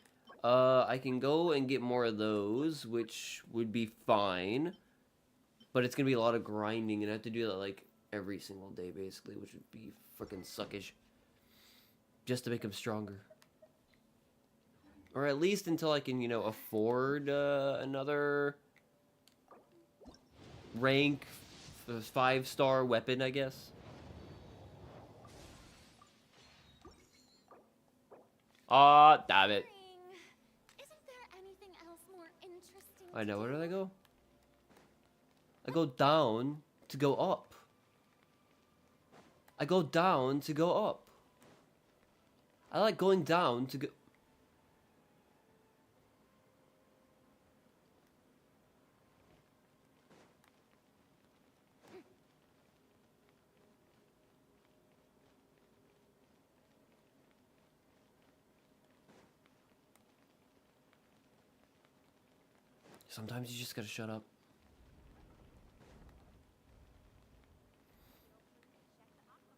I can go and get more of those, which would be fine. But it's gonna be a lot of grinding, and I have to do that, like, every single day, basically, which would be freaking suckish. Just to make him stronger. Or at least until I can, you know, afford another rank 5-star weapon, I guess. Aw, damn it. Isn't there anything else more interesting? I know, where did I go? I go down to go up. I go down to go up. I like going down to go... Sometimes you just gotta shut up.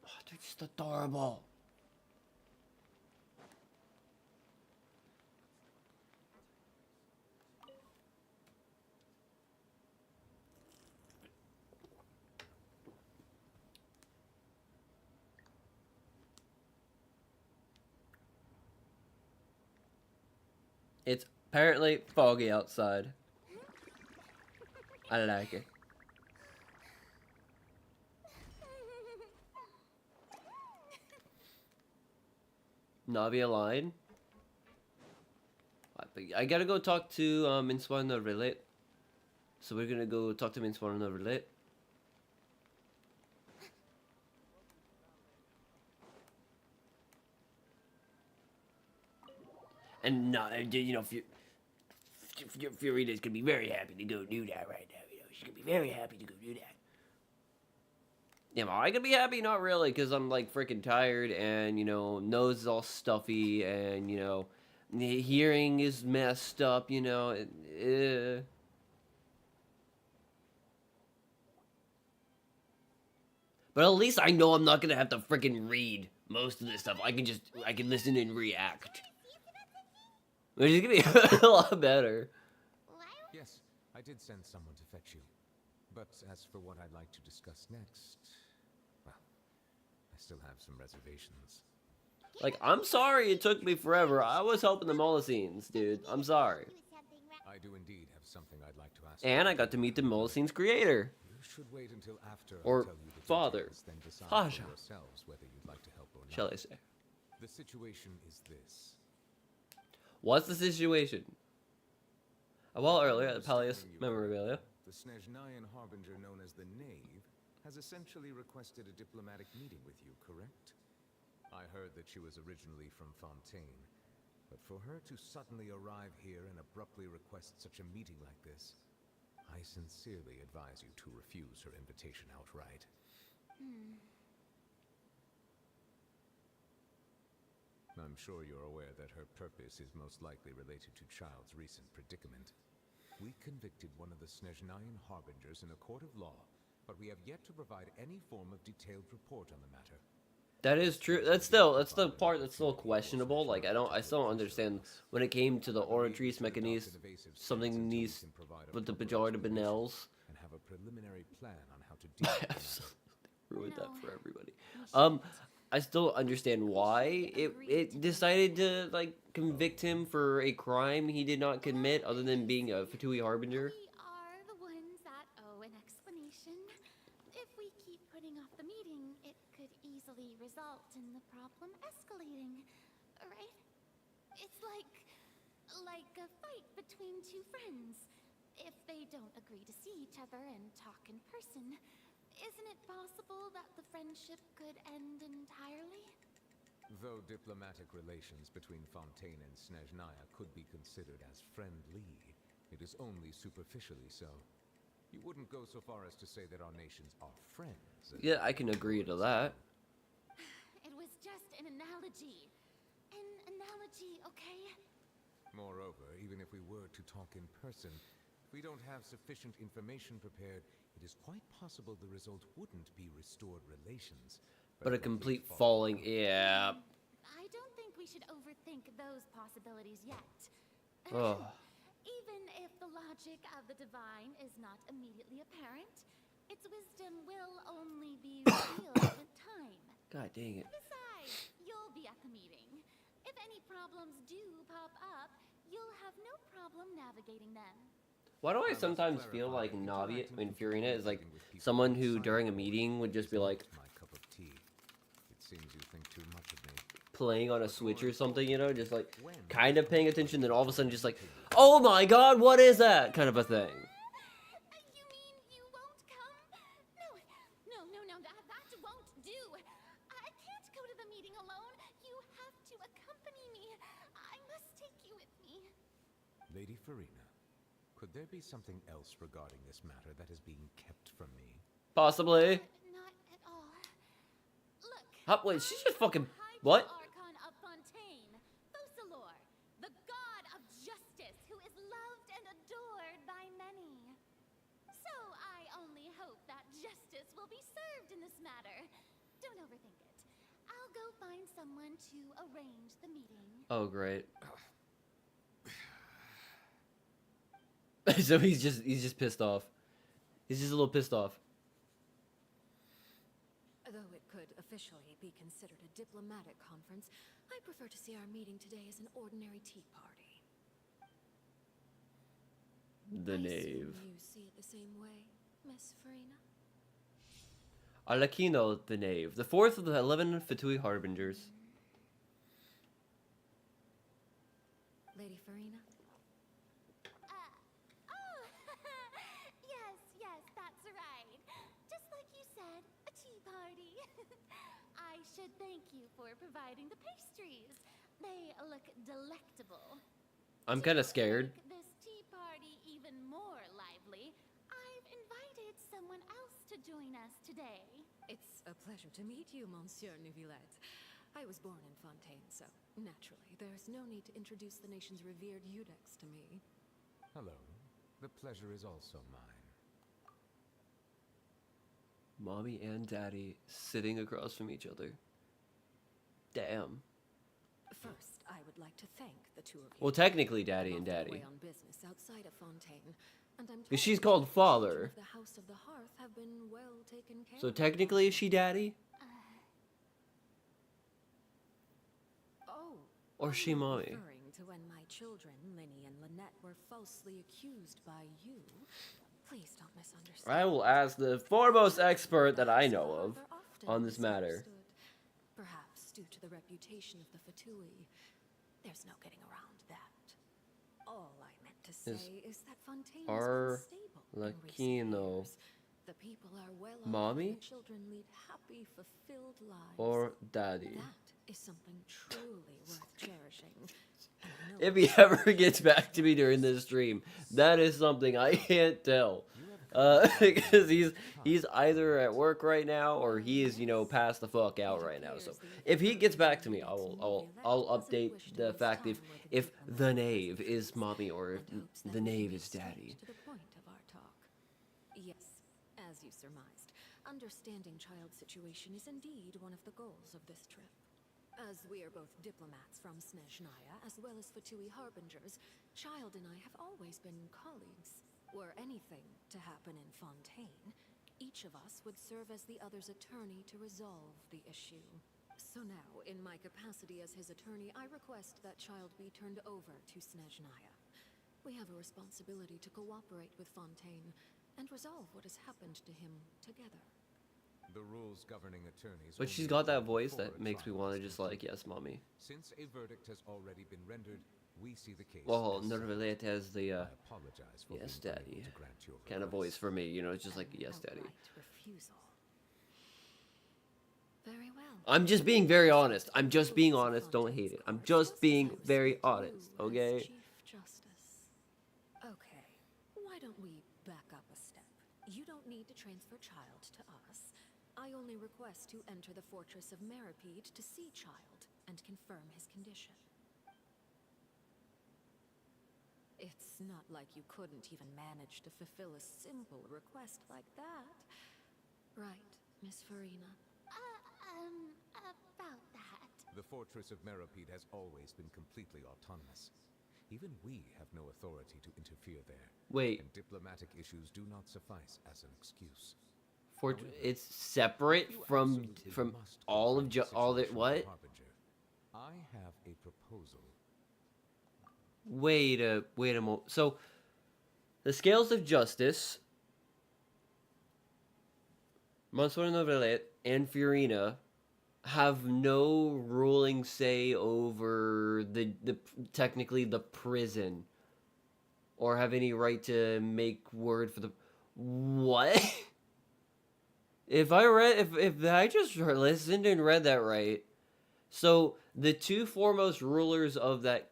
Oh, they're just adorable. It's apparently foggy outside. I like it. Navi line. I gotta go talk to Minswana Relate. So we're gonna go talk to Minswana Relate. And you know, Fiorita's gonna be very happy to go do that right now. You know, she's gonna be very happy to go do that. Am I gonna be happy? Not really, because I'm like freaking tired, and you know, nose is all stuffy, and you know, the hearing is messed up. You know, But at least I know I'm not gonna have to freaking read most of this stuff. I can listen and react. Which is gonna be a lot better. Yes, I did send someone to fetch you. But as for what I'd like to discuss next, well, I still have some reservations. Like, I'm sorry it took me forever. I was helping the Molosines, dude. I'm sorry. I do indeed have something I'd like to ask. And I got to meet the Molosines creator. should wait until after Or I tell you the father. details, then decide Pasha. for yourselves whether you'd like to help or not. Shall I say? The situation is this. What's the situation? A while earlier at the Palace Memorabilia. The Snezhnayan harbinger known as the Knave has essentially requested a diplomatic meeting with you, correct? I heard that she was originally from Fontaine, but for her to suddenly arrive here and abruptly request such a meeting like this, I sincerely advise you to refuse her invitation outright. I'm sure you're aware that her purpose is most likely related to Child's recent predicament. We convicted one of the Snezhnayan harbingers in a court of law, but we have yet to provide any form of detailed report on the matter. That is true. That's the part that's still questionable. Like I still don't understand when it came to the Oratrice Mechanism, something needs with the Bajar de Benels. And have a preliminary plan on how to deal with the matter. Ruined that for No. everybody. I still understand why it decided to like convict him for a crime he did not commit, other than being a Fatui harbinger. We are the ones that owe an explanation. If we keep putting off the meeting, it could easily result in the problem escalating, right? It's like a fight between two friends. If they don't agree to see each other and talk in person, isn't it possible that the friendship could end entirely? Though diplomatic relations between Fontaine and Snezhnaya could be considered as friendly, it is only superficially so. You wouldn't go so far as to say that our nations are friends. Yeah, I can agree to that. It was just an analogy. An analogy, okay? Moreover, even if we were to talk in person, if we don't have sufficient information prepared, it is quite possible the result wouldn't be restored relations, But a complete falling, yeah. I don't think we should overthink those possibilities yet. Oh, Even if the logic of the divine is not immediately apparent, its wisdom will only be revealed in time. god dang it. Besides, you'll be at the meeting. If any problems do pop up, you'll have no problem navigating them. Why do I sometimes feel like Navi, I mean Fiorina is like someone who during a meeting would just be like My cup of tea. It seems you think too much of me. playing on a Switch or something, you know, just like kind of paying attention, then all of a sudden just like, oh my god, what is that? Kind of a thing. You mean you won't come? No, that won't do. I can't go to the meeting alone. You have to accompany me. I must take you with me. Lady Farina, could there be something else regarding this matter that is being kept from me? Possibly. Not at all. Look. How, wait, she's just fucking, High what? Archon of Fontaine, Focalor, the god of justice who is loved and adored by many. So I only hope that justice will be served in this matter. Don't overthink it. I'll go find someone to arrange the meeting. Oh, great. So he's just pissed off. He's just a little pissed off. Though it could officially be considered a diplomatic conference, I prefer to see our meeting today as an ordinary tea party. The I knave. assume you see it the same way, Miss Farina? Arlecchino, the knave. The fourth of the 11 Fatui harbingers. Lady Farina? Oh, yes, that's right. Just like you said, a tea party. I should thank you for providing the pastries. They look delectable. I'm kind of To scared. make this tea party even more lively, I've invited someone else to join us today. It's a pleasure to meet you, Monsieur Neuvillette. I was born in Fontaine, so naturally, there's no need to introduce the nation's revered Eudex to me. Hello. The pleasure is also mine. Mommy and Daddy sitting across from each other. Damn. First, I would like to thank the two of you. Well, technically, Daddy I'm and off Daddy. away on business outside of Fontaine, and I'm Because told she's that called the children Father. of the House of the Hearth have been well taken care So of. technically, is she Daddy? Oh. Or are she you mommy? Referring to when my children, Linny and Lynette, were falsely accused by you? Please don't misunderstand. I will ask the foremost expert that I know of Are often on this matter. misunderstood. Perhaps due to the reputation of the Fatui. There's no getting around that. All I meant to say is that Fontaine has Are been stable in recent Lakino years. The people are well off, mommy? and the children lead happy, fulfilled lives. Or daddy? That is something truly worth cherishing. And I know If he ever gets back to me during this stream, that is something I can't tell. Because he's either at work right now or he is, you know, passed the fuck out right now. So if he gets back to me, I'll update the fact if the knave is mommy or if the knave is daddy. To the point of our talk. Yes, as you surmised, understanding child's situation is indeed one of the goals of this trip. As we are both diplomats from Snezhnaya, as well as Fatui harbingers, Child and I have always been colleagues. Were anything to happen in Fontaine, each of us would serve as the other's attorney to resolve the issue. So now, in my capacity as his attorney, I request that Child be turned over to Snezhnaya. We have a responsibility to cooperate with Fontaine and resolve what has happened to him together. The rules governing attorneys. But she's got that voice that makes me want to just like, yes, mommy. Since a verdict has already been rendered, we see the case. Well, as Nervalet has the, I apologize for yes, being unable daddy to grant your kind of voice request. for me, you know, it's just like, yes, daddy. Outright refusal. Very well. I'm just being very honest. I'm just being honest. Don't hate it. I'm just being very honest, okay? Chief Justice. Okay, why don't we back up a step? You don't need to transfer Child to us. I only request to enter the fortress of Meripede to see Child and confirm his condition. It's not like you couldn't even manage to fulfill a simple request like that. Right, Miss Farina? About that. The fortress of Meripede has always been completely autonomous. Even we have no authority to interfere there. Wait, And diplomatic issues do not suffice as an excuse. it's separate You from absolutely must all of confront all the situation what? with Harbinger. I have a proposal. Wait a moment. So, the scales of justice, Monsieur Novelet and Fiorina have no ruling say over the technically the prison, or have any right to make word for the what? If I just listened and read that right, so the two foremost rulers of that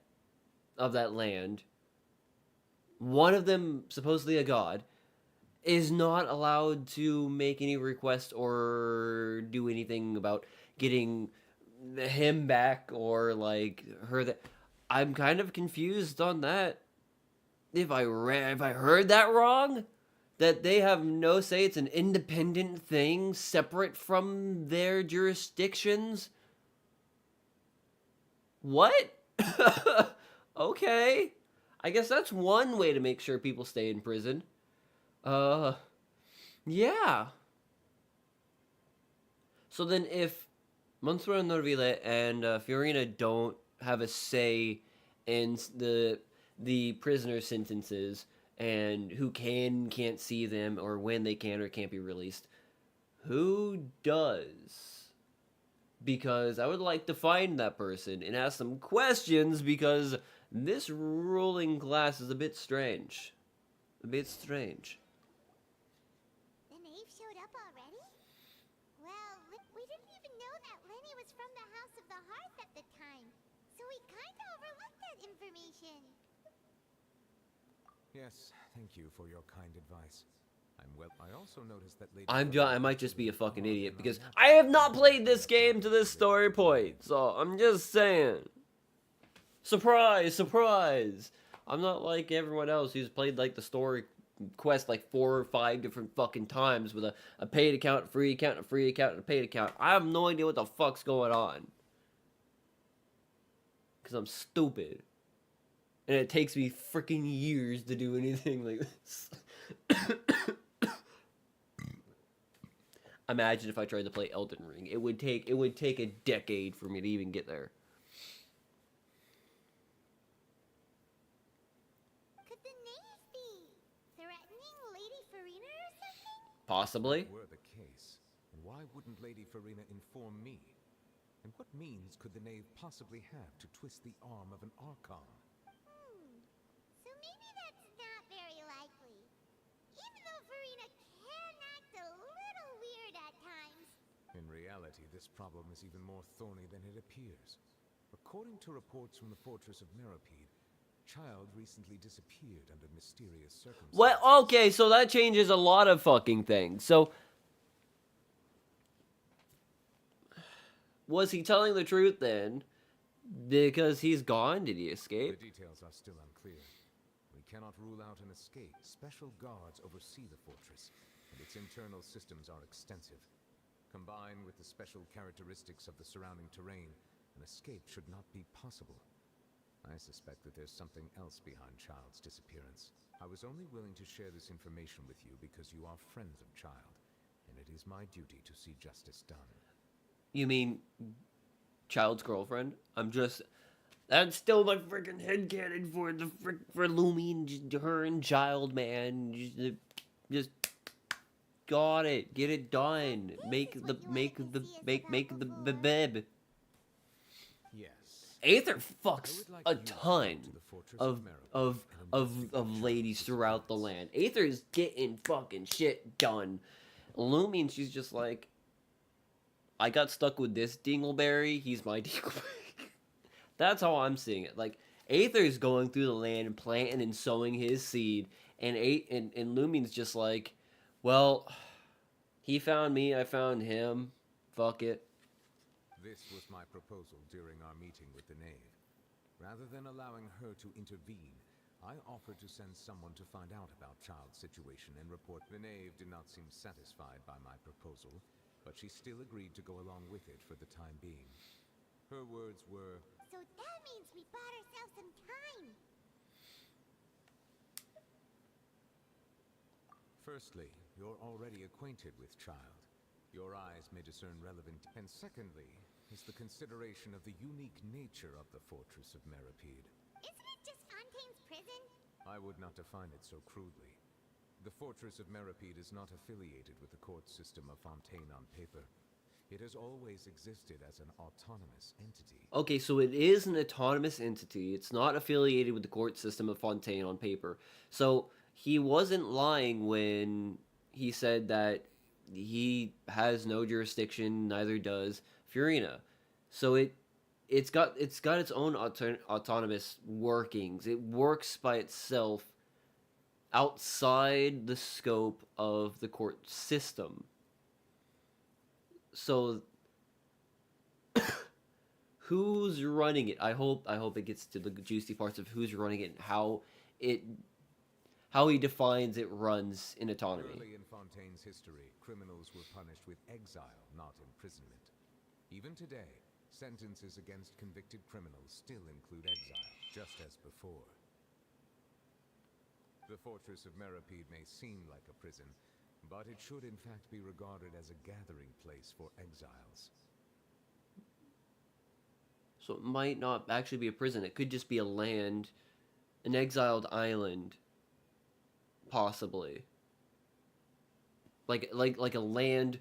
land, one of them supposedly a god, is not allowed to make any request or do anything about getting him back or like her. That I'm kind of confused on that. If I heard that wrong, that they have no say, it's an independent thing separate from their jurisdictions. What? Okay. I guess that's one way to make sure people stay in prison. Yeah. So then if Monsieur Norville and Fiorina don't have a say in the prisoner sentences and who can't see them or when they can or can't be released, who does? Because I would like to find that person and ask some questions because this ruling class is a bit strange. A bit strange. The knave showed up already? Well, we didn't even know that Lenny was from the House of the Hearth at the time, so we kinda overlooked that information. Yes, thank you for your kind advice. I also noticed that Lady I might just be a fucking idiot because I have not played this game to this story point. So I'm just saying. Surprise, surprise. I'm not like everyone else who's played like the story quest like 4 or 5 different fucking times with a paid account, a free account, a free account, and a paid account. I have no idea what the fuck's going on. Because I'm stupid. And it takes me freaking years to do anything like this. Imagine if I tried to play Elden Ring. It would take a decade for me to even get there. Could the knave be threatening Lady Farina or something? Possibly. If that were the case, why wouldn't Lady Farina inform me? And what means could the knave possibly have to twist the arm of an Archon? So maybe that's not very likely. Even though Farina can act a little weird at times. In reality, this problem is even more thorny than it appears. According to reports from the fortress of Meripede, Child recently disappeared under mysterious circumstances. Well, okay, so that changes a lot of fucking things. So, was he telling the truth then? Because he's gone? Did he escape? The details are still unclear. We cannot rule out an escape. Special guards oversee the fortress, and its internal systems are extensive. Combined with the special characteristics of the surrounding terrain, an escape should not be possible. I suspect that there's something else behind Child's disappearance. I was only willing to share this information with you because you are friends of Child, and it is my duty to see justice done. You mean Child's girlfriend? That's still my freaking headcanon for Lumi and her and Child, man. Just got it. Get it done. Make the beb. Yes. Aether fucks a ton of ladies throughout the land. Aether is getting fucking shit done. Lumion, she's just like, I got stuck with this dingleberry, he's my dingleberry. That's how I'm seeing it. Like, Aether's going through the land and planting and sowing his seed, and Lumion's just like, well, he found me, I found him, fuck it. This was my proposal during our meeting with the knave. Rather than allowing her to intervene, I offered to send someone to find out about Child's situation and report. The knave did not seem satisfied by my proposal, but she still agreed to go along with it for the time being. Her words were, So that means we bought ourselves some time. firstly, you're already acquainted with Child. Your eyes may discern relevant. And secondly, is the consideration of the unique nature of the Fortress of Meripede. Isn't it just Fontaine's prison? I would not define it so crudely. The Fortress of Meripede is not affiliated with the court system of Fontaine on paper. It has always existed as an autonomous entity. Okay, so it is an autonomous entity. It's not affiliated with the court system of Fontaine on paper. So he wasn't lying when he said that he has no jurisdiction, neither does Furina. So it's got its own autonomous workings. It works by itself outside the scope of the court system. So who's running it? I hope it gets to the juicy parts of who's running it and how he defines it runs in autonomy. Early in Fontaine's history, criminals were punished with exile, not imprisonment. Even today, sentences against convicted criminals still include exile, just as before. The Fortress of Meripede may seem like a prison, but it should in fact be regarded as a gathering place for exiles. So it might not actually be a prison. It could just be a land, an exiled island, possibly. Like a land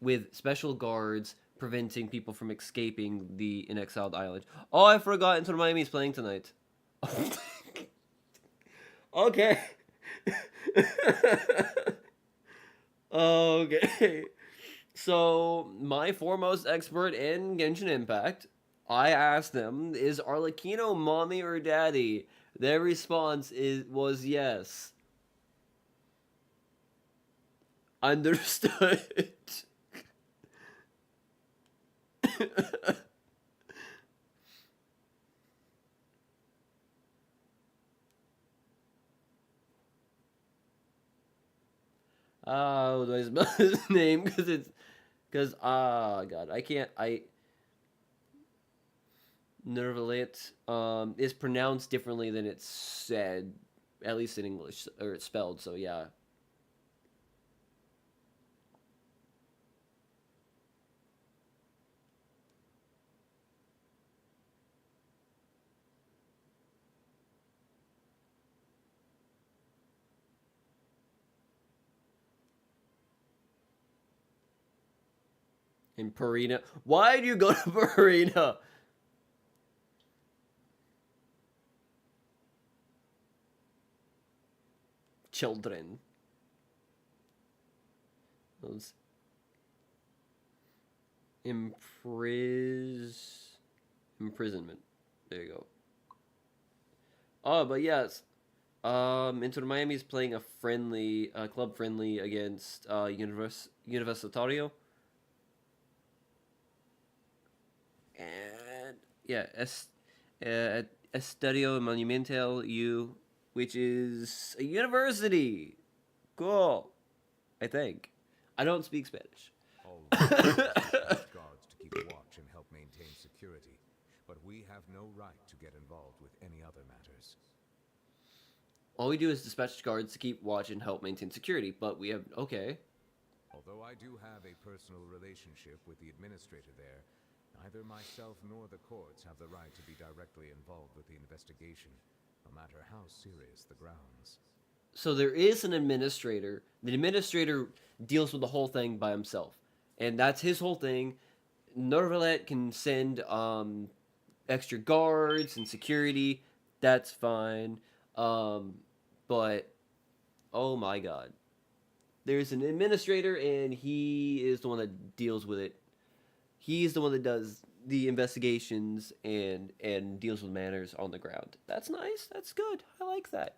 with special guards preventing people from escaping an exiled island. Oh, I forgot Inter Miami is playing tonight. Okay. Okay. So, my foremost expert in Genshin Impact, I asked them, is Arlecchino mommy or daddy? Their response was yes. Understood. What do I spell his name? God, Nervalit, is pronounced differently than it's said, at least in English, or it's spelled, so yeah. In Purina. Why do you go to Purina? Children. Those imprisonment. There you go. Oh, but yes. Inter Miami is playing a friendly, club friendly against Universitario. And yeah, Estadio Monumental U, which is a university. Cool. I think. I don't speak Spanish. All guards to keep watch and help maintain security, but we have no right to get involved with any other matters. All we do is dispatch guards to keep watch and help maintain security, but we have... Okay. Although I do have a personal relationship with the administrator there, neither myself nor the courts have the right to be directly involved with the investigation, no matter how serious the grounds. So there is an administrator. The administrator deals with the whole thing by himself. And that's his whole thing. Norvalet can send extra guards and security. That's fine. But, oh my god. There's an administrator, and he is the one that deals with it. He's the one that does the investigations and deals with matters on the ground. That's nice. That's good. I like that.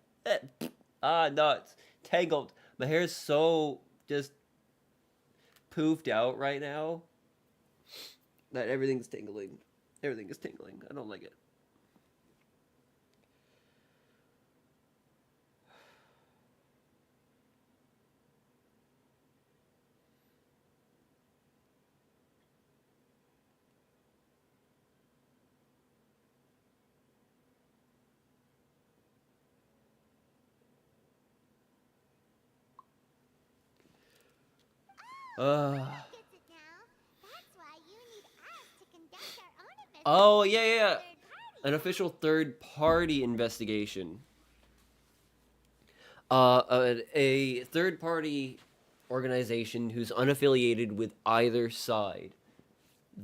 No, it's tangled. My hair is so just poofed out right now that everything's tingling. Everything is tingling. I don't like it. Gets it now. That's why you need us to conduct our own investigation. Oh, yeah. Third party. An official third-party investigation. A third-party organization who's unaffiliated with either side.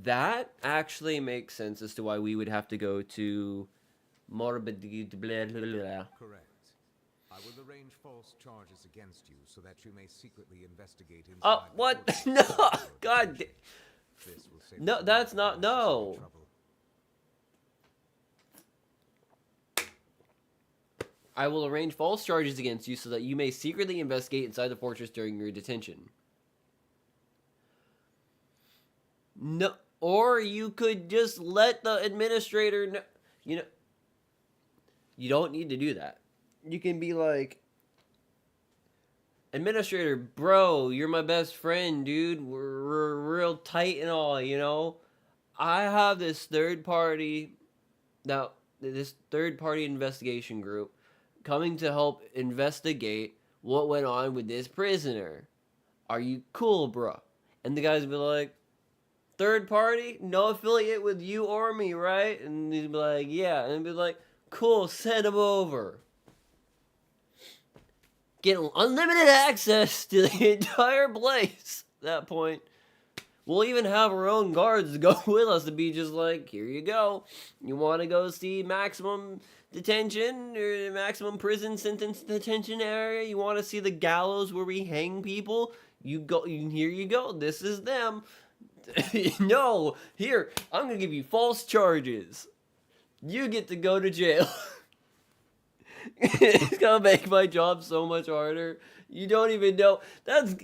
That actually makes sense as to why we would have to go to Morbid... Correct. I will arrange false charges against you so that you may secretly investigate inside Oh, the what? fortress. No! God... This will save No, you that's from not... unnecessary No! trouble. I will arrange false charges against you so that you may secretly investigate inside the fortress during your detention. No, or you could just let the administrator know. You know, you don't need to do that. You can be like, administrator, bro, you're my best friend, dude. We're real tight and all, you know. I have this third party investigation group coming to help investigate what went on with this prisoner. Are you cool, bro? And the guys be like, third party? No affiliate with you or me, right? And he'd be like, yeah. And be like, cool, send him over. Get unlimited access to the entire place at that point. We'll even have our own guards to go with us to be just like, here you go. You want to go see maximum detention or maximum prison sentence detention area? You want to see the gallows where we hang people? You go. Here you go. This is them. No, here, I'm going to give you false charges. You get to go to jail. It's going to make my job so much harder. You don't even know. That's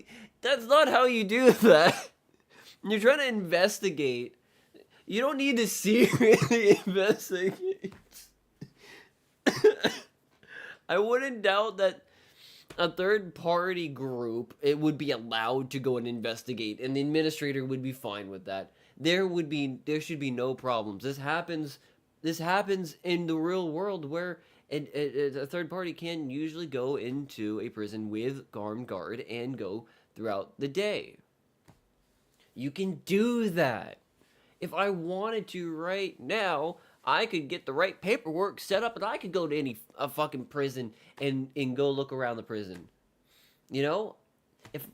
not how you do that. You're trying to investigate. You don't need to secretly investigate. I wouldn't doubt that a third-party group, it would be allowed to go and investigate, and the administrator would be fine with that. There should be no problems. This happens in the real world where a third party can usually go into a prison with armed guard and go throughout the day. You can do that. If I wanted to right now, I could get the right paperwork set up and I could go to a fucking prison and go look around the prison. You know? if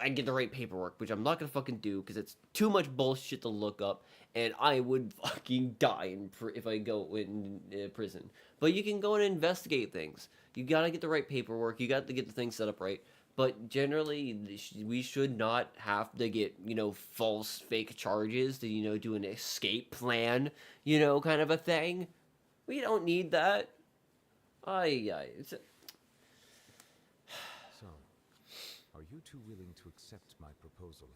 I get the right paperwork, which I'm not gonna fucking do because it's too much bullshit to look up, and I would fucking die if I go in prison. But you can go and investigate things. You gotta get the right paperwork. You got to get the things set up right. But generally, we should not have to get, false fake charges to, do an escape plan, kind of a thing. We don't need that. It's So, are you two willing to accept my proposal?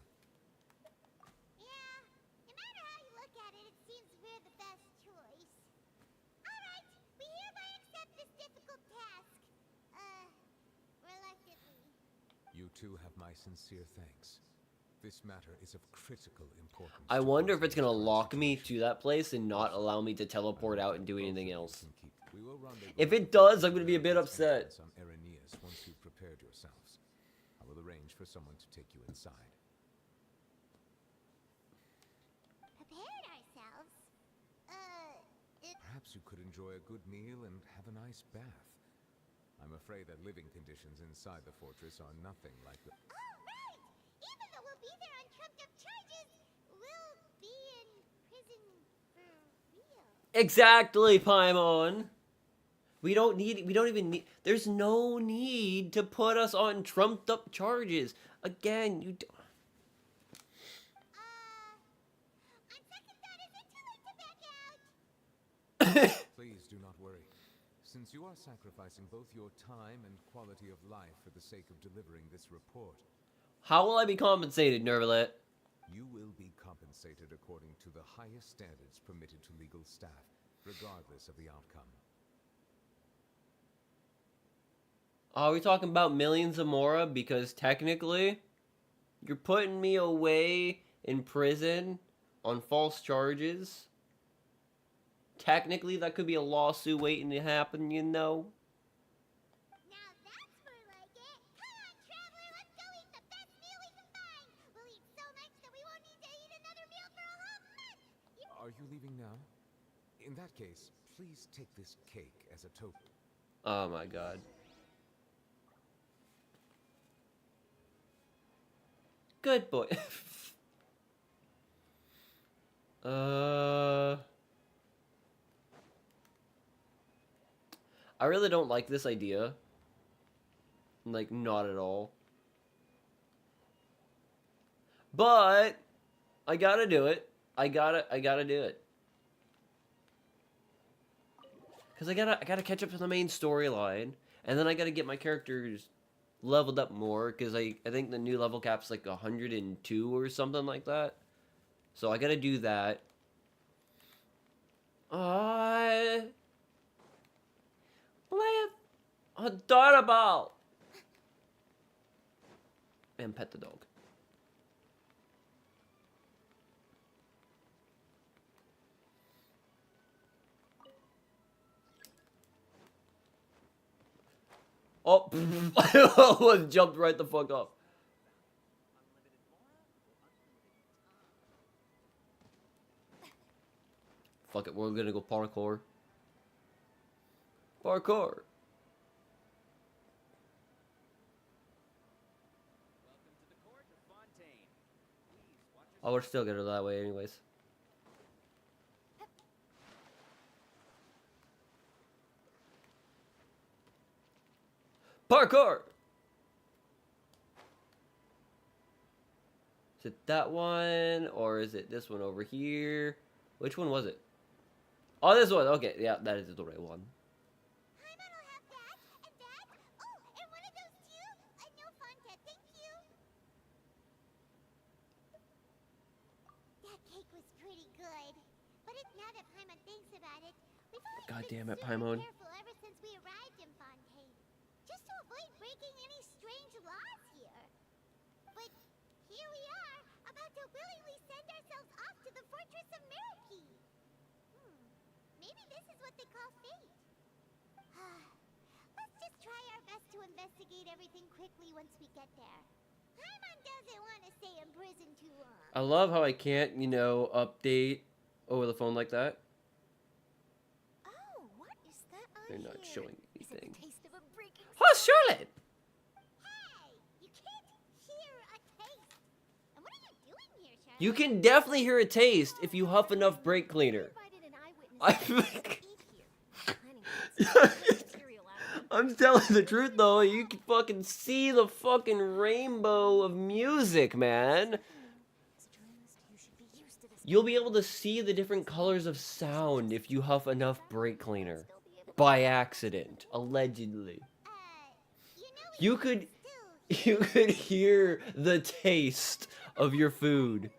Yeah, no matter how you look at it, it seems we're the best choice. Alright, we hereby accept this difficult task. Reluctantly. You two have my sincere thanks. This matter is of critical importance. I to wonder if both it's gonna of us. lock me to that place and not allow me to teleport out and do anything else. We will rendezvous If it with does, you I'm gonna be a bit at the upset. entrance on Irenaeus once you've prepared yourselves. I will arrange for someone to take you inside. Prepared ourselves? Perhaps you could enjoy a good meal and have a nice bath. I'm afraid that living conditions inside the fortress are nothing like the... Oh, right! Even though we'll be there on trumped-up charges, we'll be in prison for real. Exactly, Paimon. We don't even need, there's no need to put us on trumped up charges. Again, you don't. On second thought, is it too late to back out? Please do not worry. Since you are sacrificing both your time and quality of life for the sake of delivering this report, How will I be compensated, Nervalet? you will be compensated according to the highest standards permitted to legal staff, regardless of the outcome. Are we talking about millions of Mora? Because technically, you're putting me away in prison on false charges. Technically, that could be a lawsuit waiting to happen, Now that's more like it. Come on, traveler, let's go eat the best meal we can find. We'll eat so much that we won't need to eat another meal for a whole month. Are you leaving now? In that case, please take this cake as a token. Oh my god. Good boy. I really don't like this idea. Like, not at all. But I gotta do it. I gotta do it. Cause I gotta catch up to the main storyline, and then I gotta get my characters leveled up more. Cause I think the new level cap's like 102 or something like that. So I gotta do that. Adorable. And pet the dog. Oh, I jumped right the fuck up. Fuck it, we're gonna go parkour. Parkour. Oh, we're still gonna go that way anyways. Parkour! Is it that one, or is it this one over here? Which one was it? Oh, this one. Okay, yeah, that is the right one. Paimon will have that, and that. Oh, and one of those too. No Fonta, thank you. That cake was pretty good. But now that Paimon thinks about it, we've always God been damn it, super Paimon. careful ever since we arrived in Fontaine. Just to avoid breaking any strange laws here. But here we are, about to willingly send ourselves off to the Fortress of Miraki. Maybe this is what they call fate. Let's just try our best to investigate everything quickly once we get there. Paimon doesn't want to stay in prison too long. I love how I can't, update over the phone like that. Oh, what is that I They're not hear? showing Is it anything. the taste of a breaking Oh, Charlotte! Hey, you can't You can definitely hear a taste if you huff enough brake cleaner. I think. I'm telling the truth though, you can fucking see the fucking rainbow of music, man. You'll be able to see the different colors of sound if you huff enough brake cleaner. By accident, allegedly. You could hear the taste of your food.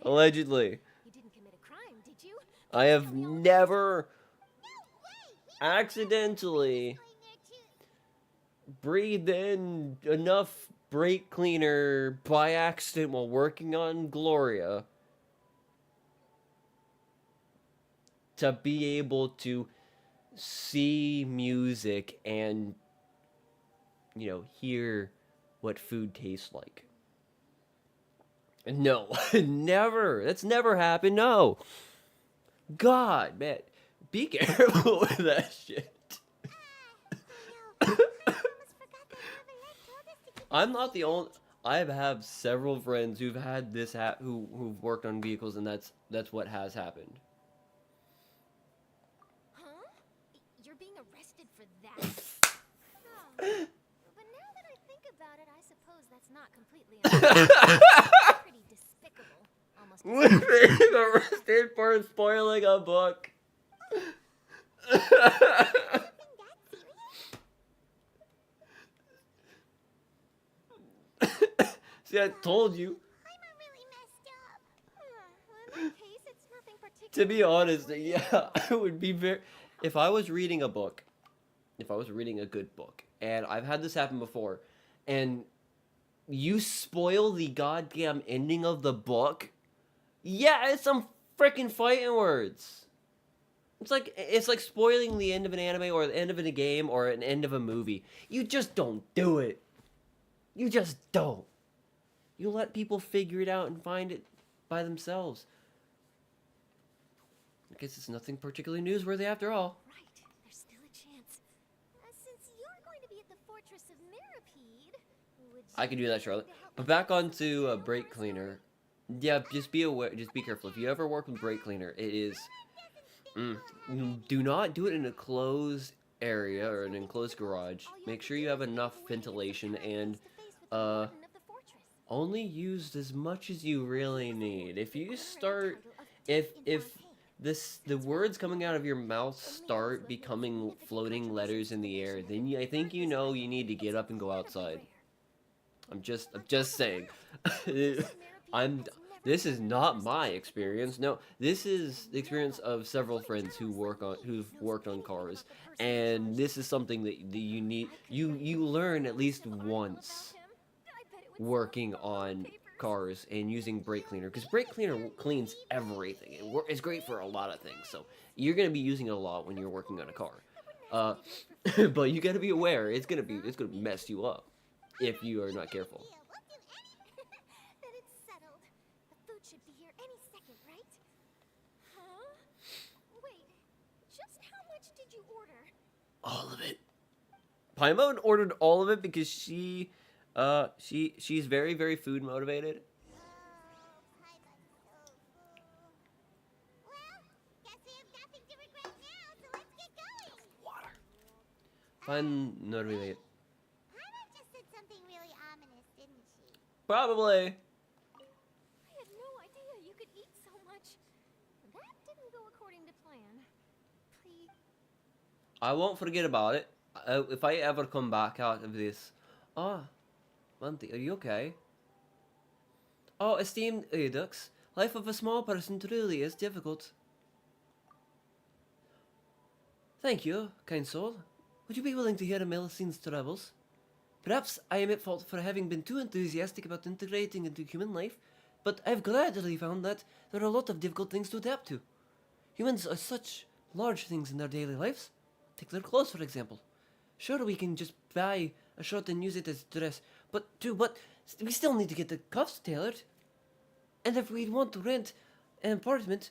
Allegedly. I have never accidentally breathed in enough brake cleaner by accident while working on Gloria to be able to see music and, you know, hear what food tastes like. No, never. That's never happened. No. God, man. Be careful with that shit. I'm not the only. I have several friends who've had this who've worked on vehicles, and that's what has happened. Huh? You're being arrested for that? Oh. But now that I think about it, I suppose that's not completely pretty despicable. Almost. Being arrested for spoiling a book. See, I told you. I'm really messed up. Well, in that case, it's nothing particular. To be honest, yeah, I would be very. If I was reading a book, if I was reading a good book, and I've had this happen before, and you spoil the goddamn ending of the book, yeah, it's some freaking fighting words. It's like spoiling the end of an anime or the end of a game or an end of a movie. You just don't do it. You just don't. You let people figure it out and find it by themselves. I guess it's nothing particularly newsworthy after all. Right, there's still a chance. Since you're going to be at the Fortress of Mirapede, would you I can do that, Charlotte. But back onto brake cleaner. Yeah, just be aware. Just be careful. If you ever work with brake cleaner, it is. Do not do it in a closed area or an enclosed garage. Make sure you have enough ventilation and only use as much as you really need. If you start, if the words coming out of your mouth start becoming floating letters in the air, then I think you know you need to get up and go outside. I'm just saying. This is not my experience. No, this is the experience of several friends who've worked on cars, and this is something that you need. You learn at least once working on cars and using brake cleaner, because brake cleaner cleans everything. It's great for a lot of things, so you're gonna be using it a lot when you're working on a car. But you gotta be aware it's gonna mess you up if you are not careful. Then it's settled. The food should be here any second, right? Huh? Wait, just how much did you order? All of it. Paimon ordered all of it because she's very, very food motivated. Well, guess we have nothing to regret now, so let's get going. Water. Fun motivated. Paimon just said something really ominous, didn't she? Probably. I had no idea you could eat so much. That didn't go according to plan. Please. I won't forget about it. If I ever come back out of this. Monty, are you okay? Oh, esteemed Edux, life of a small person truly is difficult. Thank you, kind soul. Would you be willing to hear of Melisandre's troubles? Perhaps I am at fault for having been too enthusiastic about integrating into human life, but I've gradually found that there are a lot of difficult things to adapt to. Humans are such large things in their daily lives. Take their clothes, for example. Sure, we can just buy a shirt and use it as dress, but we still need to get the cuffs tailored. And if we want to rent an apartment,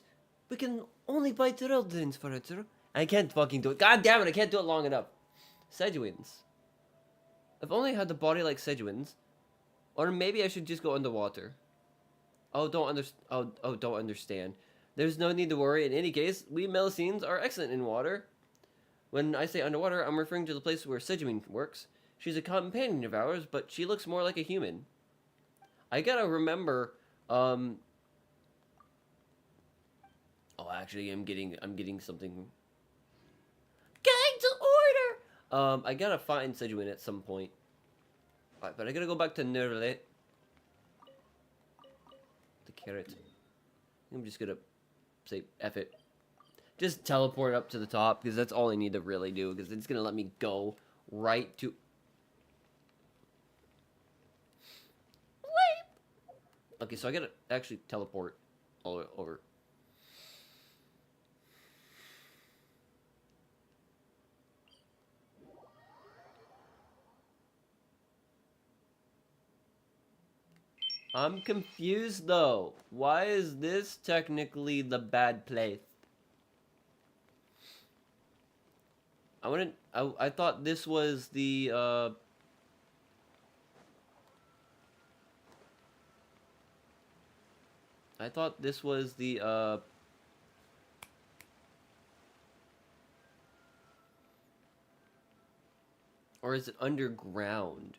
we can only buy children's furniture. I can't fucking do it. God damn it, I can't do it long enough. Sejuans. I've only had a body like Sejuans. Or maybe I should just go underwater. Oh, don't understand. There's no need to worry. In any case, we Melusines are excellent in water. When I say underwater, I'm referring to the place where Sejumin works. She's a companion of ours, but she looks more like a human. I gotta remember, oh, actually, I'm getting something. Going to order! I gotta find Sejumin at some point. Alright, but I gotta go back to Nerle. The carrot. I'm just gonna say F it. Just teleport up to the top, because that's all I need to really do, because it's gonna let me go right to... Wait! Okay, so I gotta actually teleport all the way over. I'm confused though. Why is this technically the bad place? I thought this was the I thought this was the or is it underground?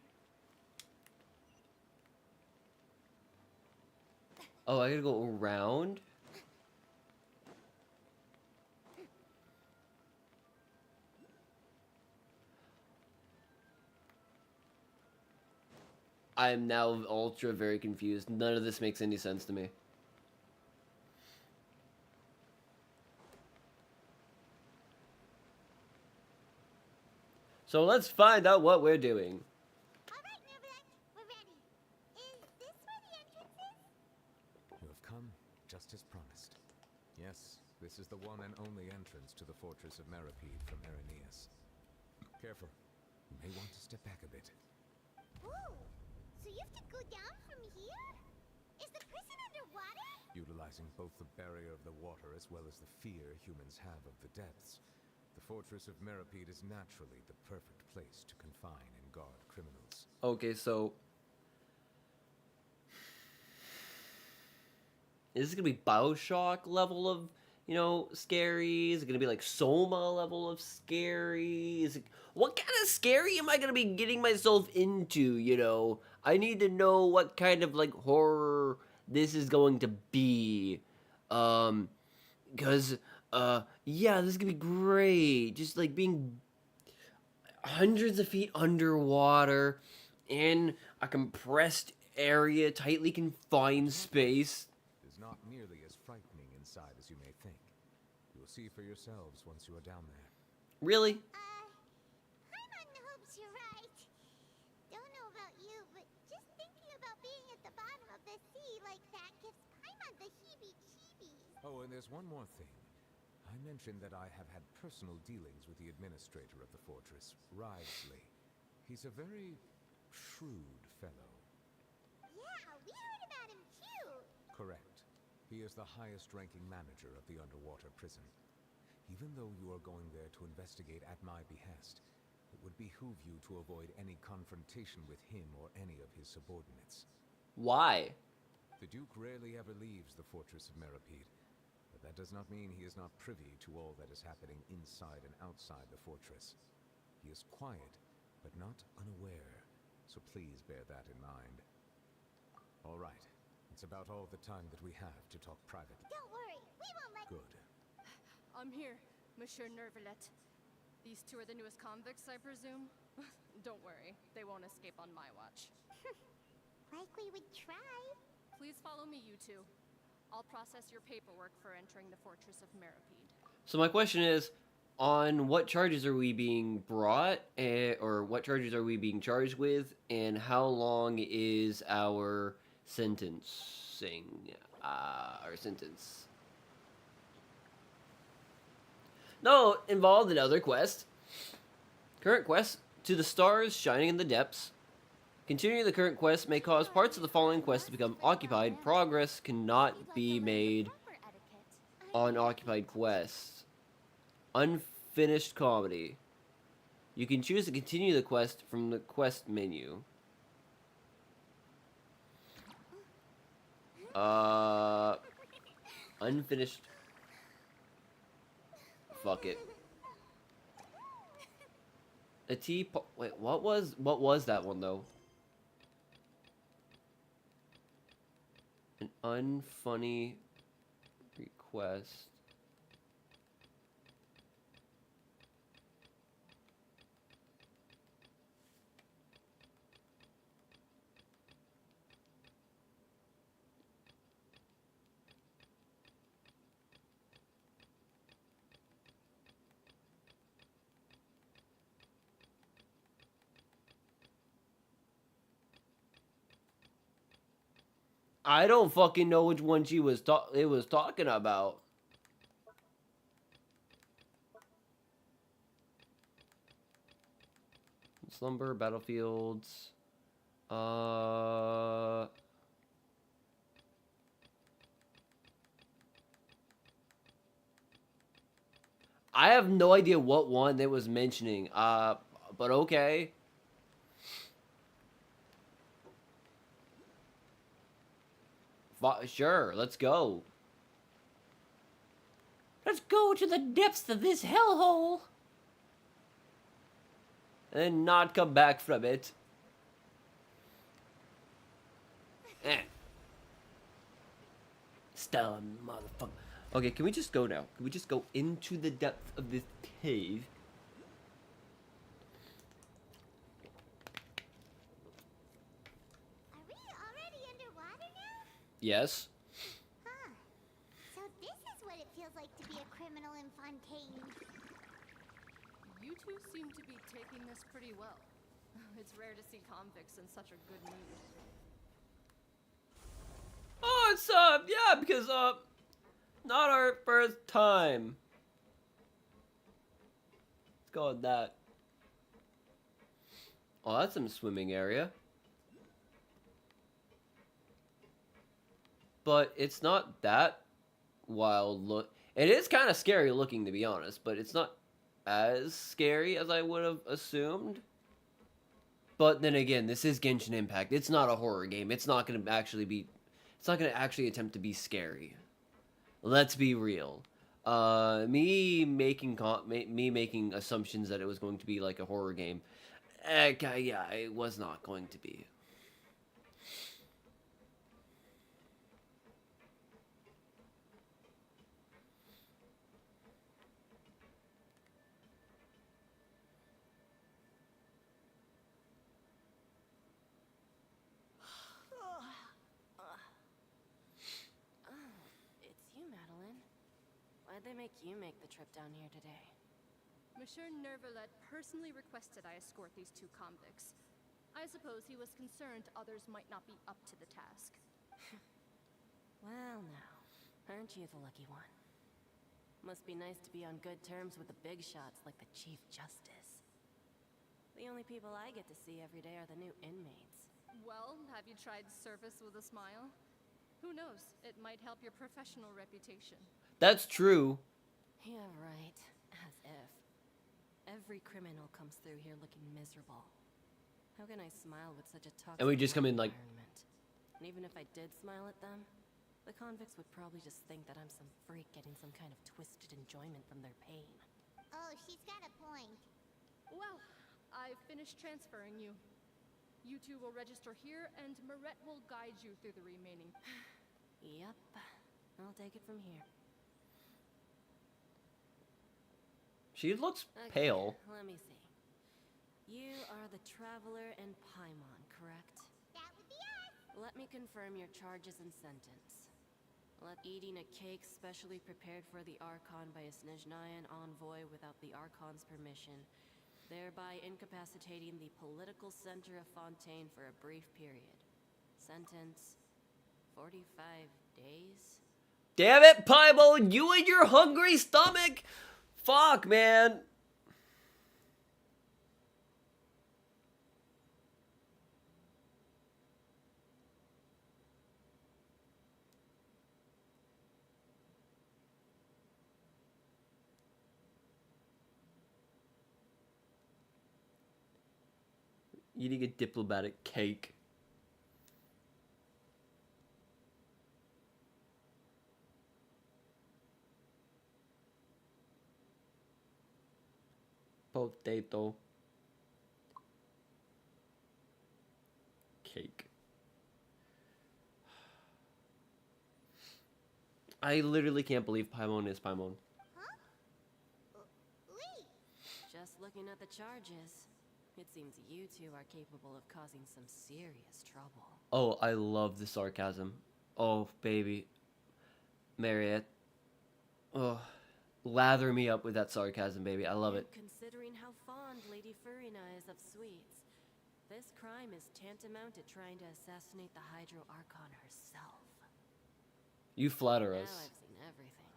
Oh, I gotta go around? I am now ultra very confused. None of this makes any sense to me. So let's find out what we're doing. Alright, Nervlet, we're ready. Is this where the entrance is? You have come just as promised. Yes, this is the one and only entrance to the fortress of Meripede from Araneus. Careful. You may want to step back a bit. Whoa! So you have to go down from here? Is the prison underwater? Utilizing both the barrier of the water as well as the fear humans have of the depths, the fortress of Meripede is naturally the perfect place to confine and guard criminals. Okay, so is this gonna be Bioshock level of, you know, scary? Is it gonna be like Soma level of scary? Is it, what kind of scary am I gonna be getting myself into, you know? I need to know what kind of like horror this is going to be. Because yeah, this is gonna be great. Just like being hundreds of feet underwater in a compressed area, tightly confined space. Is not nearly as frightening inside as you may think. You will see for yourselves once you are down there. Really? Paimon hopes you're right. Don't know about you, but just thinking about being at the bottom of the sea like that gives Paimon the heebie-jeebies. Oh, and there's one more thing. I mentioned that I have had personal dealings with the administrator of the fortress, Rivesley. He's a very shrewd fellow. Yeah, we heard about him too. Correct. He is the highest-ranking manager of the underwater prison. Even though you are going there to investigate at my behest, it would behoove you to avoid any confrontation with him or any of his subordinates. Why? The Duke rarely ever leaves the fortress of Meripede, but that does not mean he is not privy to all that is happening inside and outside the fortress. He is quiet, but not unaware, so please bear that in mind. All right, it's about all the time that we have to talk privately. Don't worry, we won't let Good. I'm here, Monsieur Nervelet. These two are the newest convicts, I presume? Don't worry, they won't escape on my watch. Like we would try. Please follow me, you two. I'll process your paperwork for entering the Fortress of Meripede. So my question is, on what charges are we being brought, or what charges are we being charged with, and how long is our sentencing? Our sentence. No, involved in other quests. Current quest, to the stars shining in the depths. Continuing the current quest may cause parts of the following quest to become occupied. Progress cannot be made on occupied quests. Unfinished comedy. You can choose to continue the quest from the quest menu. Unfinished. Fuck it. A teapot. Wait, what was that one though? An unfunny request. I don't fucking know which one she was talking about. Slumber, battlefields. I have no idea what one they was mentioning. But okay. Sure, let's go. Let's go to the depths of this hellhole. And then not come back from it. Stun, motherfucker. Okay, can we just go now? Can we just go into the depths of this cave? Are we already underwater now? Yes. Huh. So this is what it feels like to be a criminal in Fontaine. You two seem to be taking this pretty well. It's rare to see convicts in such a good mood. Oh, it's yeah, because not our first time. Let's go with that. Oh, that's some swimming area. But it's not that wild look. It is kind of scary looking, to be honest, but it's not as scary as I would have assumed. But then again, this is Genshin Impact. It's not a horror game. It's not going to actually be... It's not going to actually attempt to be scary. Let's be real. Me making assumptions that it was going to be like a horror game. Yeah, it was not going to be. It's you, Madeline. Why'd they make you make the trip down here today? Monsieur Nervalet personally requested I escort these two convicts. I suppose he was concerned others might not be up to the task. Well, now, aren't you the lucky one? Must be nice to be on good terms with the big shots like the Chief Justice. The only people I get to see every day are the new inmates. Well, have you tried service with a smile? Who knows? It might help your professional reputation. That's true. Yeah, right. As if. Every criminal comes through here looking miserable. How can I smile with such a toxic And we just come in like... environment? And even if I did smile at them, the convicts would probably just think that I'm some freak getting some kind of twisted enjoyment from their pain. Oh, she's got a point. Well, I've finished transferring you. You two will register here, and Marette will guide you through the remaining. Yep. I'll take it from here. She looks Okay, pale. let me see. You are the Traveler and Paimon, correct? That would be us. Let me confirm your charges and sentence. Eating a cake specially prepared for the Archon by a Snezhnayan envoy without the Archon's permission, thereby incapacitating the political center of Fontaine for a brief period. Sentence, 45 days? Damn it, Paimon! You and your hungry stomach! Fuck, man! Eating a diplomatic cake. Potato. Cake. I literally can't believe Paimon is Paimon. Huh? Wait. Just looking at the charges, it seems you two are capable of causing some serious trouble. Oh, I love the sarcasm. Oh, baby. Mariette. Oh, lather me up with that sarcasm, baby. I love it. Considering how fond Lady Furina is of sweets, this crime is tantamount to trying to assassinate the Hydro Archon herself. You flatter Now us. I've seen everything.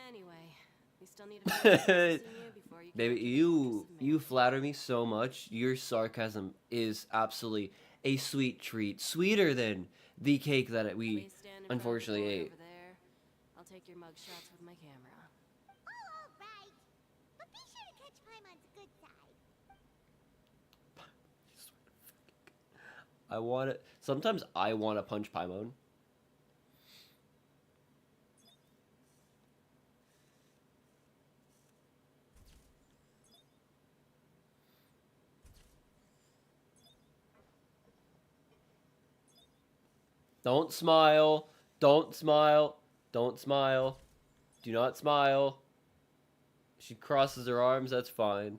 Anyway, we still need to finish processing you before you Baby, go to the you Fortress of Mary. flatter me so much. Your sarcasm is absolutely a sweet treat, sweeter than the cake that we Please stand in front of the unfortunately door ate. over there. I'll take your mug shots with my camera. Oh, all right. But be sure to catch Paimon's good side. I want it. Sometimes I want to punch Paimon. Don't smile. Don't smile. Don't smile. Do not smile. She crosses her arms, that's fine.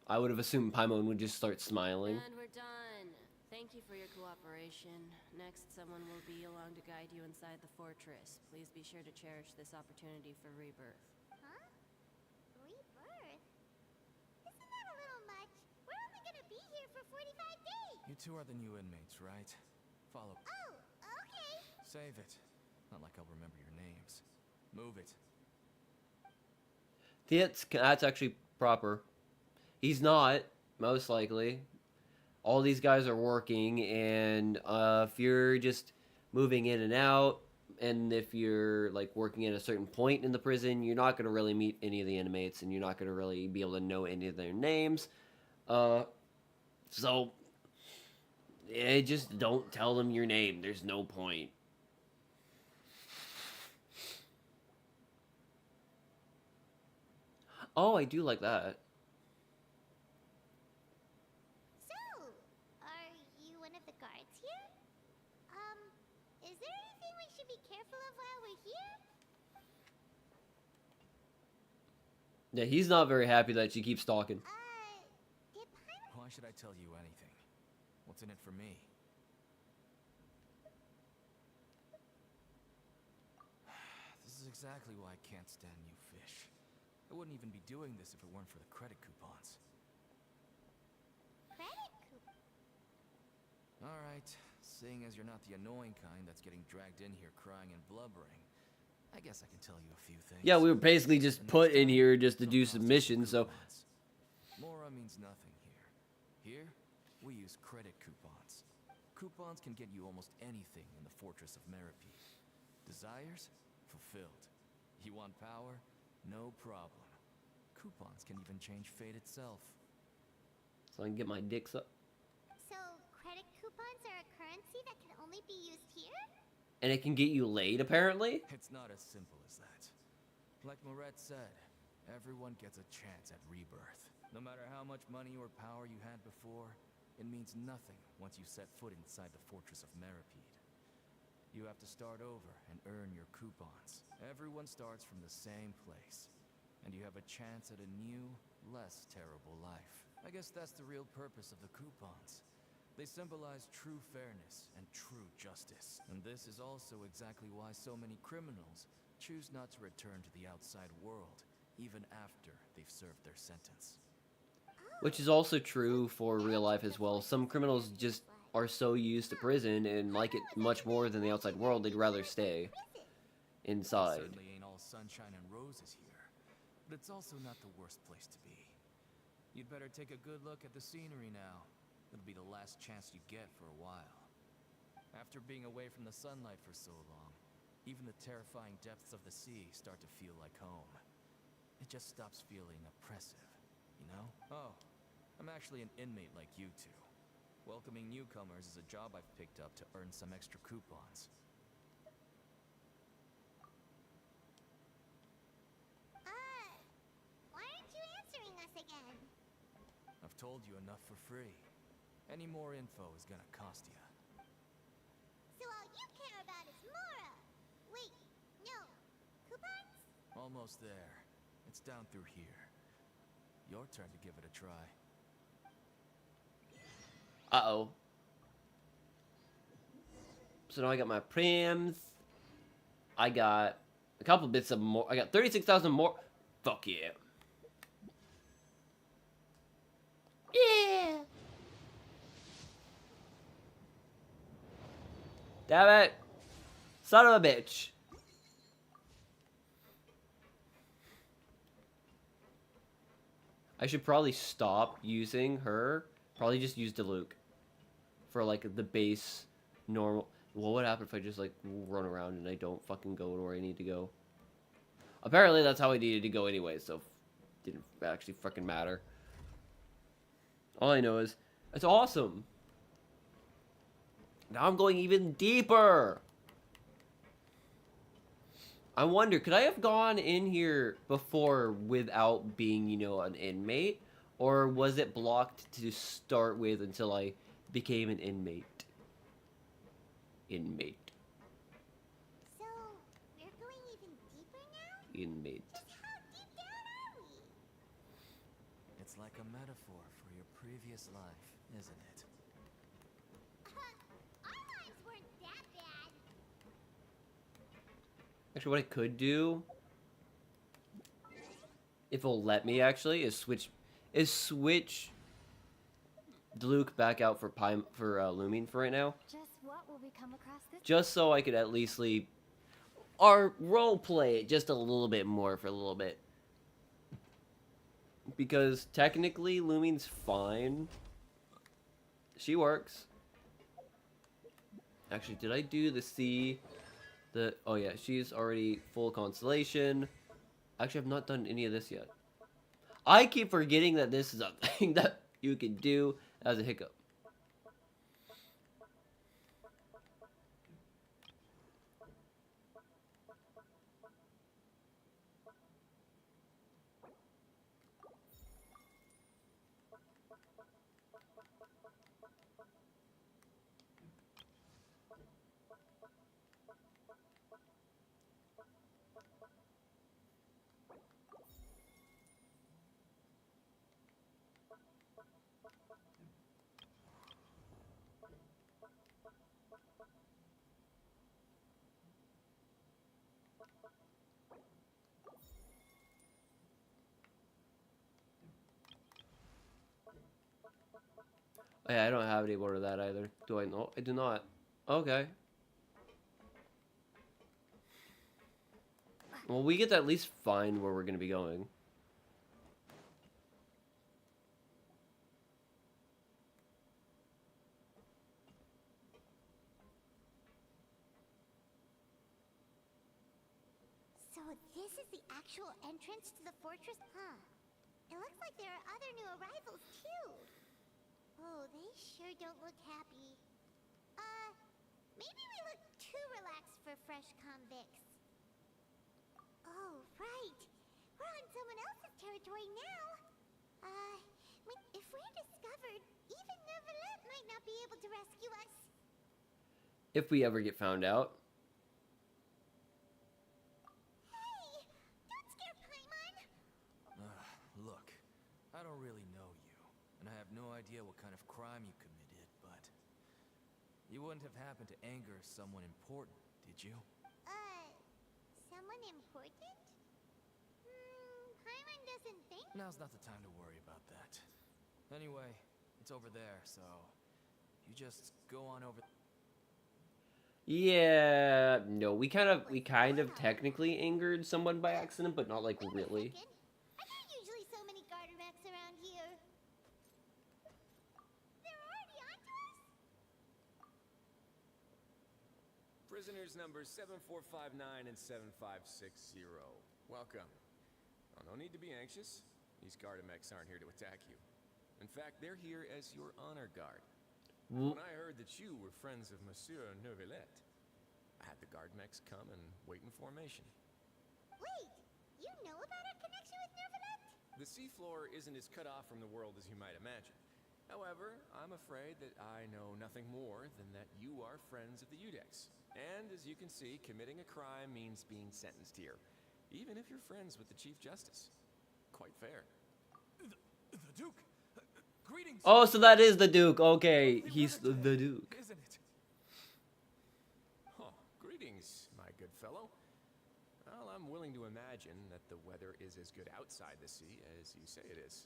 I would have assumed Paimon would just start smiling. And we're done. Thank you for your cooperation. Next, someone will be along to guide you inside the fortress. Please be sure to cherish this opportunity for rebirth. Huh? Rebirth? Isn't that a little much? We're only gonna be here for 45 days. You two are the new inmates, right? Follow. Oh, okay. Save it. Not like I'll remember your names. Move it. That's actually proper. He's not, most likely. All these guys are working, and if you're just moving in and out, and if you're like working at a certain point in the prison, you're not going to really meet any of the inmates, and you're not going to really be able to know any of their names. So, just don't tell them your name. There's no point. Oh, I do like that. So, are you one of the guards here? Is there anything we should be careful of while we're here? Yeah, he's not very happy that she keeps talking. Did Paimon... Why should I tell you anything? What's in it for me? This is exactly why I can't stand you fish. I wouldn't even be doing this if it weren't for the credit coupons. Credit coupon? Alright, seeing as you're not the annoying kind that's getting dragged in here crying and blubbering, I guess I can tell you a few things. Yeah, we were basically just And put next in time, here just to no do cost for submissions, so... coupons. Mora means nothing here. Here, we use credit coupons. Coupons can get you almost anything in the Fortress of Meripede. Desires? Fulfilled. You want power? No problem. Coupons can even change fate itself. So I can get my dicks up. So, credit coupons are a currency that can only be used here? And it can get you laid, apparently? It's not as simple as that. Like Moret said, everyone gets a chance at rebirth. No matter how much money or power you had before, it means nothing once you set foot inside the Fortress of Meripede. You have to start over and earn your coupons. Everyone starts from the same place, and you have a chance at a new, less terrible life. I guess that's the real purpose of the coupons. They symbolize true fairness and true justice. And this is also exactly why so many criminals choose not to return to the outside world, even after they've served their sentence. Which is also true for real life as well. Some criminals just are so used to prison and like it much more than the outside world, they'd rather stay inside. Certainly ain't all sunshine and roses here, but it's also not the worst place to be. You'd better take a good look at the scenery now. It'll be the last chance you get for a while. After being away from the sunlight for so long, even the terrifying depths of the sea start to feel like home. It just stops feeling oppressive, you know? Oh, I'm actually an inmate like you two. Welcoming newcomers is a job I've picked up to earn some extra coupons. Why aren't you answering us again? I've told you enough for free. Any more info is gonna cost you. So all you care about is Mora. Wait, no. Coupons? Almost there. It's down through here. Your turn to give it a try. Uh-oh. So now I got my prims. I got a couple bits of more. I got 36,000 more. Fuck yeah. Yeah. Damn it. Son of a bitch. I should probably stop using her. Probably just use Diluc. For like the base normal. What would happen if I just like run around and I don't fucking go to where I need to go? Apparently that's how I needed to go anyway, so it didn't actually fucking matter. All I know is it's awesome. Now I'm going even deeper. I wonder, could I have gone in here before without being, you know, an inmate? Or was it blocked to start with until I became an inmate? Inmate. So, we're going even deeper now? Inmate. Just how deep down are we? It's like a metaphor for your previous life, isn't it? Our lives weren't that bad. Actually, what I could do, if it'll let me actually, is switch Diluc back out for Lumine for right now. Just what will we come across this? Just so I could at least role play it just a little bit more for a little bit. Because technically Lumine's fine. She works. Actually, did I do oh yeah, she's already full constellation. Actually, I've not done any of this yet. I keep forgetting that this is a thing that you can do as a hiccup. Oh, yeah, I don't have any more of that either. Do I? No, I do not. Okay. Well, we get to at least find where we're going to be going. So this is the actual entrance to the fortress? Huh. It looks like there are other new arrivals, too. Oh, they sure don't look happy. Maybe we look too relaxed for fresh convicts. Oh, right. We're on someone else's territory now. If we're discovered, even Nervalet might not be able to rescue us. If we ever get found out. Hey! Don't scare Paimon! Look, I don't really know you, and I have no idea what kind of crime you committed, but you wouldn't have happened to anger someone important, did you? Someone important? Paimon doesn't think... Now's not the time to worry about that. Anyway, it's over there, so you just go on over. Yeah, no, we kind of technically angered someone by accident, but not like really. Are there usually so many Gardermechs around here? They're already onto us? Prisoners numbers 7459 and 7560. Welcome. Oh, no need to be anxious. These Gardermechs aren't here to attack you. In fact, they're here as your honor guard. When I heard that you were friends of Monsieur Neuvillette, I had the guard mechs come and wait in formation. Wait, you know about our connection with Neuvillette? The seafloor isn't as cut off from the world as you might imagine. However, I'm afraid that I know nothing more than that you are friends of the Udex. And as you can see, committing a crime means being sentenced here, even if you're friends with the Chief Justice. Quite fair. The Duke! Greetings! Oh, so that is the Duke. Okay, he's the Duke. Isn't it? Huh. Greetings, my good fellow. Well, I'm willing to imagine that the weather is as good outside the sea as you say it is.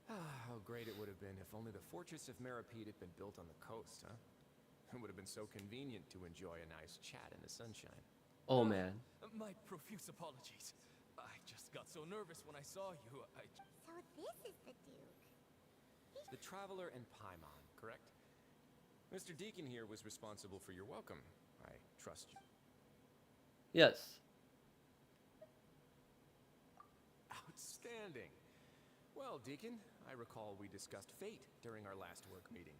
How great it would have been if only the Fortress of Meripede had been built on the coast, huh? It would have been so convenient to enjoy a nice chat in the sunshine. Oh man. My profuse apologies. I just got so nervous when I saw you. So this is the Duke. The Traveler and Paimon, correct? Mr. Deacon here was responsible for your welcome. I trust you. Yes. Outstanding. Well, Deacon, I recall we discussed fate during our last work meeting,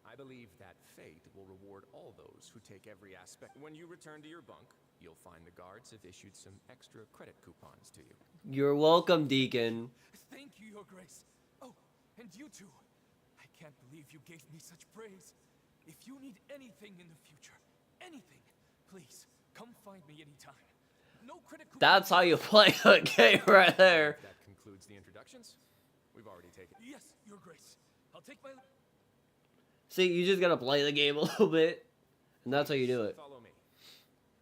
I believe that fate will reward all those who take every aspect. When you return to your bunk, you'll find the guards have issued some extra credit coupons to you. You're welcome, Deacon. Thank you, Your Grace. Oh, and you too. I can't believe you gave me such praise. If you need anything in the future, anything, please come find me anytime. No credit coupons. That's how you play a game right there. That concludes the introductions. We've already taken. Yes, Your Grace. I'll take my. See, you just gotta play the game a little bit, and that's how you do it. Follow me.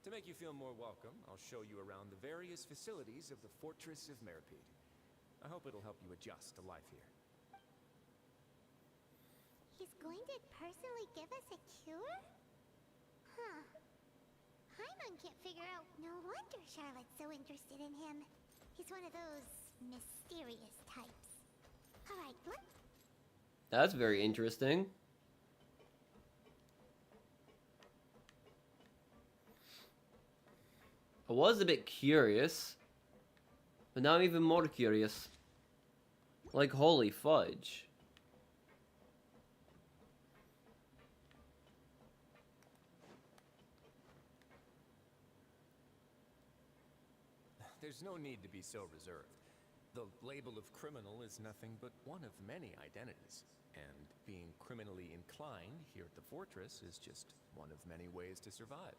To make you feel more welcome, I'll show you around the various facilities of the Fortress of Meripede. I hope it'll help you adjust to life here. He's going to personally give us a cure? Huh. Paimon can't figure out. No wonder Charlotte's so interested in him. He's one of those mysterious types. Alright, look. That's very interesting. I was a bit curious, but now I'm even more curious. Like, holy fudge. There's no need to be so reserved. The label of criminal is nothing but one of many identities. And being criminally inclined here at the Fortress is just one of many ways to survive.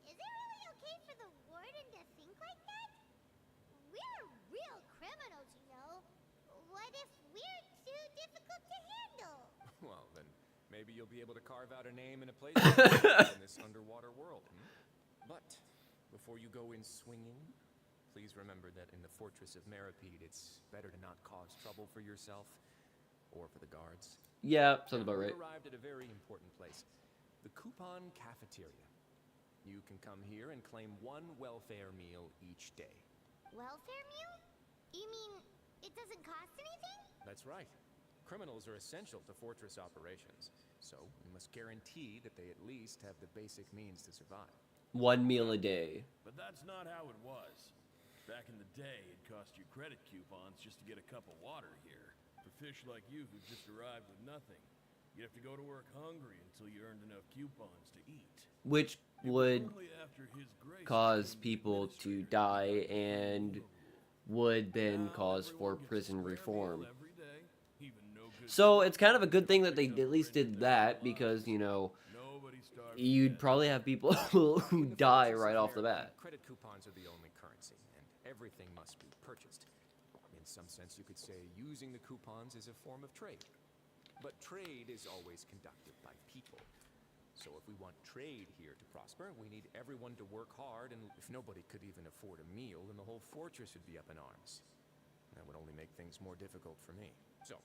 Is it really okay for the warden to think like that? We're real criminals, you know. What if we're too difficult to handle? Well, then maybe you'll be able to carve out a name and a place in this underwater world. But before you go in swinging, please remember that in the Fortress of Meripede, it's better to not cause trouble for yourself or for the guards. Yeah, sounds about We right. arrived at a very important place, the Coupon Cafeteria. You can come here and claim one welfare meal each day. Welfare meal? You mean it doesn't cost anything? That's right. Criminals are essential to Fortress operations, so we must guarantee that they at least have the basic means to survive. 1 meal a day. But that's not how it was. Back in the day, it cost you credit coupons just to get a cup of water here. For fish like you who just arrived with nothing, you'd have to go to work hungry until you earned enough coupons to eat. Which would Only after His Grace cause became people to administrator die and would then now cause for everyone gets a prison square reform. meal every day, even no good So it's kind of a food good thing that picked they up at least for any did day that alive. because, you know, Nobody starved to you'd death. probably have people who In the die Fortress right of off the Meripede, bat. Credit coupons are the only currency, and everything must be purchased. In some sense, you could say using the coupons is a form of trade. But trade is always conducted by people. So if we want trade here to prosper, we need everyone to work hard, and if nobody could even afford a meal, then the whole fortress would be up in arms. That would only make things more difficult for me. So,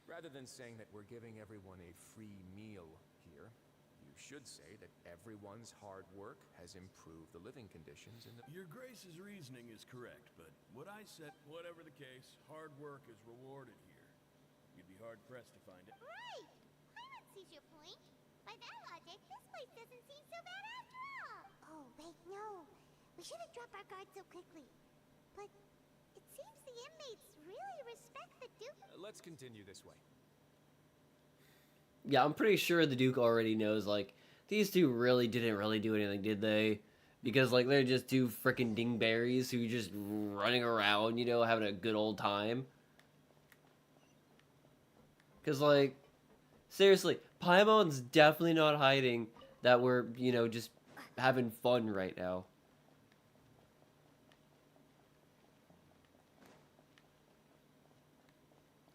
rather than saying that we're giving everyone a free meal here, you should say that everyone's hard work has improved the living conditions in the... Your Grace's reasoning is correct, but what I said, whatever the case, hard work is rewarded here. You'd be hard-pressed to find it. Right! Paimon sees your point. By that logic, this place doesn't seem so bad after all. Oh, wait, no. We shouldn't drop our guard so quickly. But it seems the inmates really respect the Duke. Let's continue this way. Yeah, I'm pretty sure the Duke already knows, like, these two really didn't really do anything, did they? Because, like, they're just two freaking dingberries who just running around, you know, having a good old time. Because, like, seriously, Paimon's definitely not hiding that we're, you know, just having fun right now.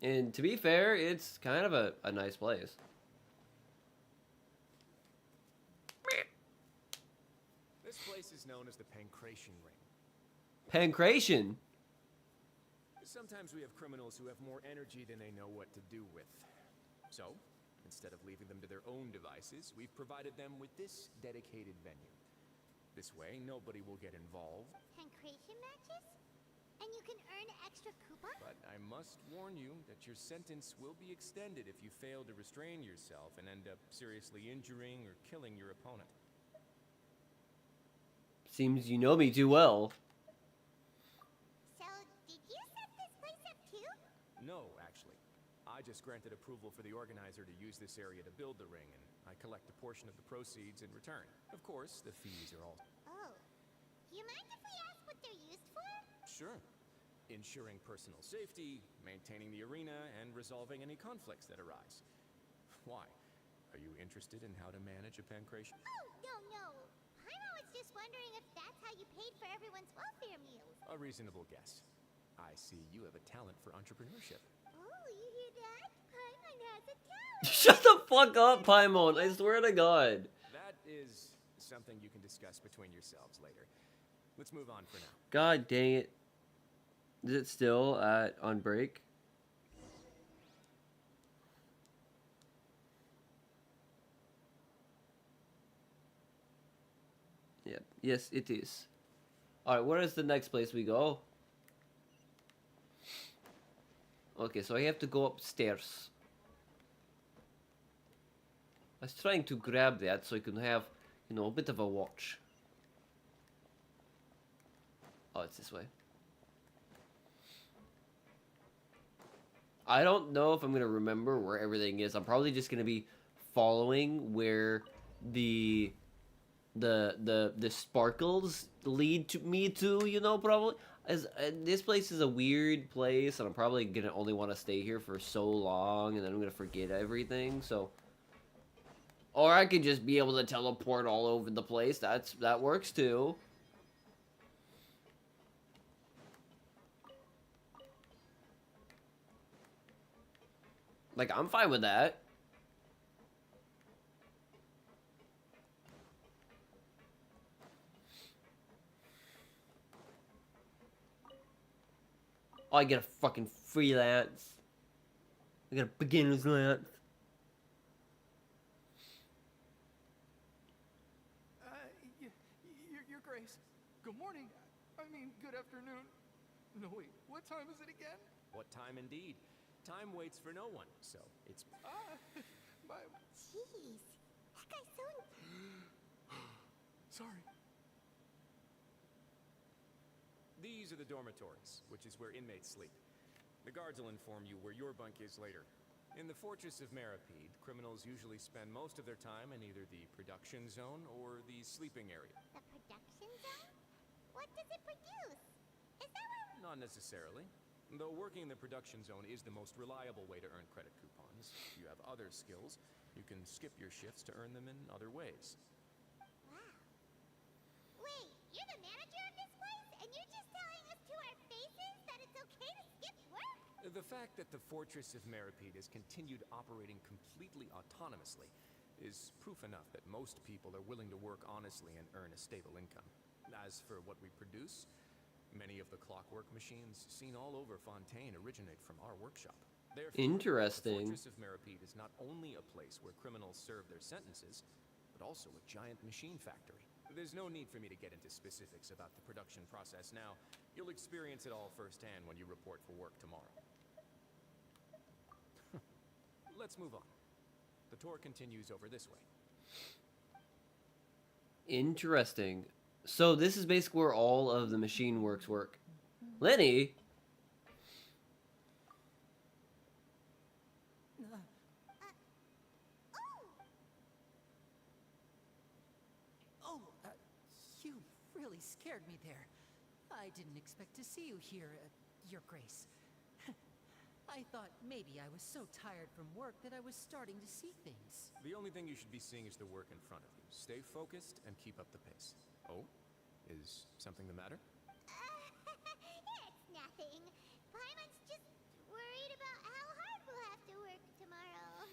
And to be fair, it's kind of a nice place. This place is known as the Pancration Ring. Pancration? Sometimes we have criminals who have more energy than they know what to do with. So, instead of leaving them to their own devices, we've provided them with this dedicated venue. This way, nobody will get involved. Pancration matches? And you can earn extra coupons? But I must warn you that your sentence will be extended if you fail to restrain yourself and end up seriously injuring or killing your opponent. Seems you know me too well. So, did you set this place up too? No, actually. I just granted approval for the organizer to use this area to build the ring, and I collect a portion of the proceeds in return. Of course, the fees are all... Oh. You mind if we ask what they're used for? Sure. Ensuring personal safety, maintaining the arena, and resolving any conflicts that arise. Why? Are you interested in how to manage a pancration? Oh, no. Paimon was just wondering if that's how you paid for everyone's welfare meals. A reasonable guess. I see you have a talent for entrepreneurship. Oh, you hear that? Paimon has a talent. Shut the fuck up, Paimon. I swear to God. That is something you can discuss between yourselves later. Let's move on for now. God dang it. Is it still on break? Yep. Yes, it is. Alright, where is the next place we go? Okay, so I have to go upstairs. I was trying to grab that so I can have, you know, a bit of a watch. Oh, it's this way. I don't know if I'm gonna remember where everything is. I'm probably just gonna be following where the sparkles lead to me to, you know, probably. As this place is a weird place, and I'm probably gonna only want to stay here for so long, and then I'm gonna forget everything. So, or I could just be able to teleport all over the place. That works too. Like, I'm fine with that. Oh, I get a fucking freelance. I got a beginner's lance. Your Grace. Good morning. I mean, good afternoon. No, wait. What time is it again? What time indeed? Time waits for no one, so it's... My... Jeez. That guy's so... Sorry. These are the dormitories, which is where inmates sleep. The guards will inform you where your bunk is later. In the Fortress of Maripede, criminals usually spend most of their time in either the production zone or the sleeping area. The production zone? What does it produce? Is that where... Not necessarily. Though working in the production zone is the most reliable way to earn credit coupons. If you have other skills, you can skip your shifts to earn them in other ways. Wow. Wait, you're the manager of this place? And you're just telling us to our faces that it's okay to skip work? The fact that the Fortress of Maripede has continued operating completely autonomously is proof enough that most people are willing to work honestly and earn a stable income. As for what we produce, many of the clockwork machines seen all over Fontaine originate from our workshop. Therefore, Interesting. the Fortress of Maripede is not only a place where criminals serve their sentences, but also a giant machine factory. There's no need for me to get into specifics about the production process now. You'll experience it all firsthand when you report for work tomorrow. Let's move on. The tour continues over this way. Interesting. So this is basically where all of the machine works work. Lenny? really scared me there. I didn't expect to see you here, Your Grace. I thought maybe I was so tired from work that I was starting to see things. The only thing you should be seeing is the work in front of you. Stay focused and keep up the pace. Oh? Is something the matter? It's nothing. Paimon's just worried about how hard we'll have to work tomorrow.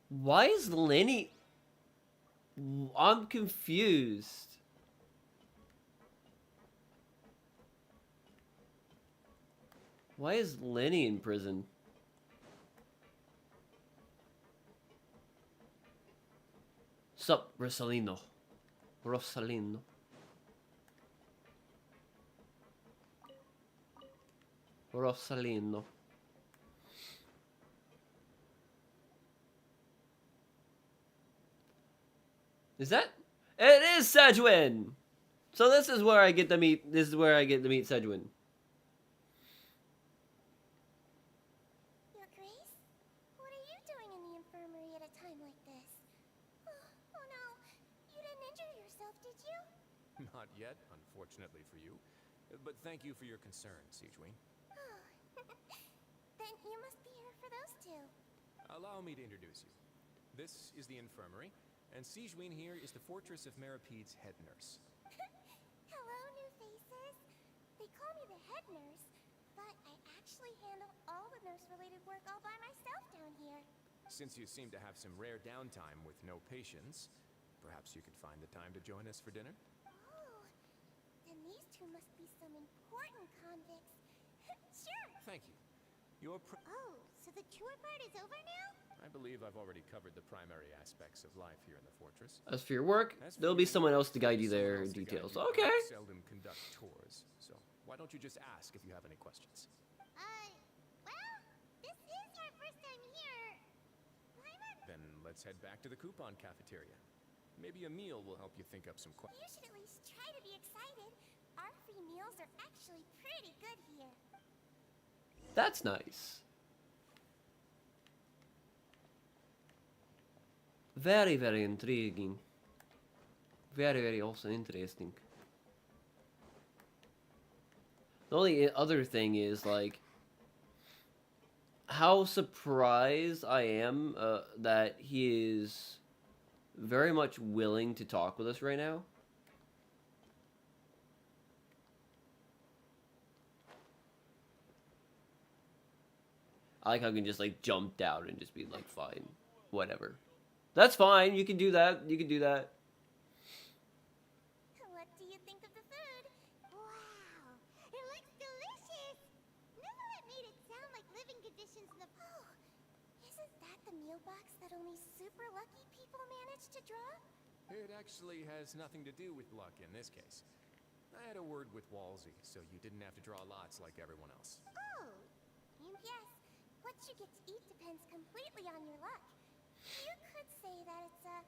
Why is Lenny... I'm confused. Why is Lenny in prison? Sup, Rosalino. Rosalino. Rosalino. Is that? It is Sedgwin! So this is where I get to meet, Sedgwin. Your Grace? What are you doing in the infirmary at a time like this? Oh no, you didn't injure yourself, did you? Not yet, unfortunately for you. But thank you for your concern, Siegewin. Then you must be here for those two. Allow me to introduce you. This is the infirmary, and Siegewin here is the Fortress of Meripede's head nurse. Hello, new faces. They call me the head nurse, but I actually handle all the nurse-related work all by myself down here. Since you seem to have some rare downtime with no patients, perhaps you could find the time to join us for dinner? Oh, then these two must be some important convicts. Sure. Thank you. Oh, so the tour part is over now? I believe I've already covered the primary aspects of life here in the fortress. As for your work, there'll be someone else to guide you there in details. Okay. I seldom conduct tours, so why don't you just ask if you have any questions? Well, this is our first time here. Paimon? Then let's head back to the coupon cafeteria. Maybe a meal will help you think up some questions. You should at least try to be excited. Our free meals are actually pretty good here. That's nice. Very, very intriguing. Very, very also interesting. The only other thing is, like, how surprised I am that he is very much willing to talk with us right now. I like how I can just, like, jump down and just be like, fine, whatever. That's fine, you can do that, you can do that. What do you think of the food? Wow, it looks delicious! Neverlet made it sound like living conditions in the... Oh, isn't that the meal box that only super lucky people manage to draw? It actually has nothing to do with luck in this case. I had a word with Walsey, so you didn't have to draw lots like everyone else. Oh, and yes, what you get to eat depends completely on your luck. You could say that it's a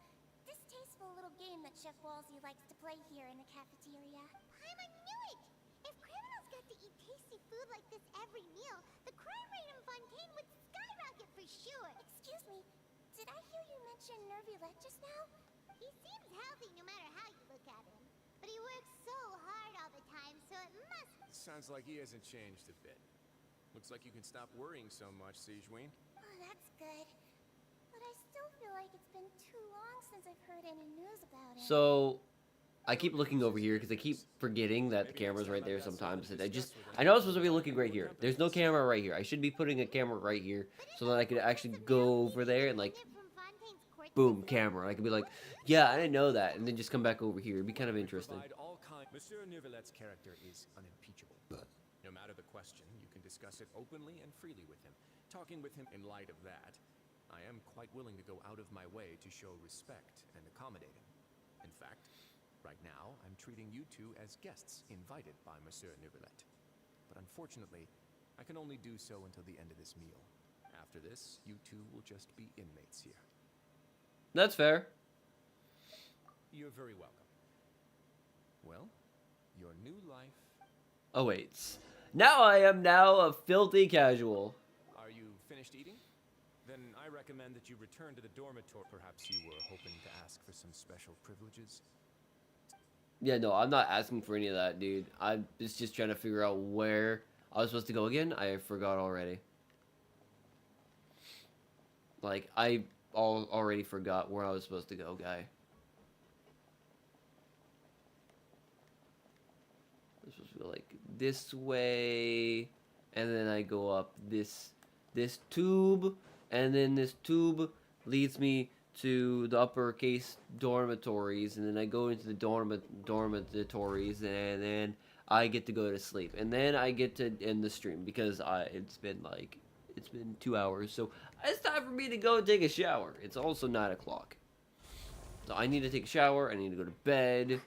distasteful little game that Chef Walsey likes to play here in the cafeteria. Paimon knew it! If criminals got to eat tasty food like this every meal, the crime rate in Fontaine would skyrocket for sure. Excuse me, did I hear you mention Nervulet just now? He seems healthy no matter how you look at him. But he works so hard all the time, so it must... Sounds like he hasn't changed a bit. Looks like you can stop worrying so much, Siegewin. Oh, that's good. But I still feel like it's been too long since I've heard any news about it. So, I keep looking over here because I keep forgetting that the camera's right there sometimes. And I know I'm supposed to be looking right here. There's no camera right here. I should be putting a camera right here so that I could actually go over there and, like, boom, camera. I could be like, yeah, I didn't know that, and then just come back over here. It'd be kind of interesting. Monsieur Nervulet's character is unimpeachable. No matter the question, you can discuss it openly and freely with him. Talking with him in light of that, I am quite willing to go out of my way to show respect and accommodate him. In fact, right now, I'm treating you two as guests invited by Monsieur Nervulet. But unfortunately, I can only do so until the end of this meal. After this, you two will just be inmates here. That's fair. You're very welcome. Well, your new life... awaits. Now I am now a filthy casual. Are you finished eating? Then I recommend that you return to the dormitory. Perhaps you were hoping to ask for some special privileges? Yeah, no, I'm not asking for any of that, dude. I was just trying to figure out where I was supposed to go again. I forgot already. Like, I already forgot where I was supposed to go, guy. I'm supposed to go, like, this way, and then I go up this tube, and then this tube leads me to the uppercase dormitories, and then I go into the dormitories, and then I get to go to sleep, and then I get to end the stream because it's been 2 hours, so it's time for me to go take a shower. It's also 9 o'clock, so I need to take a shower. I need to go to bed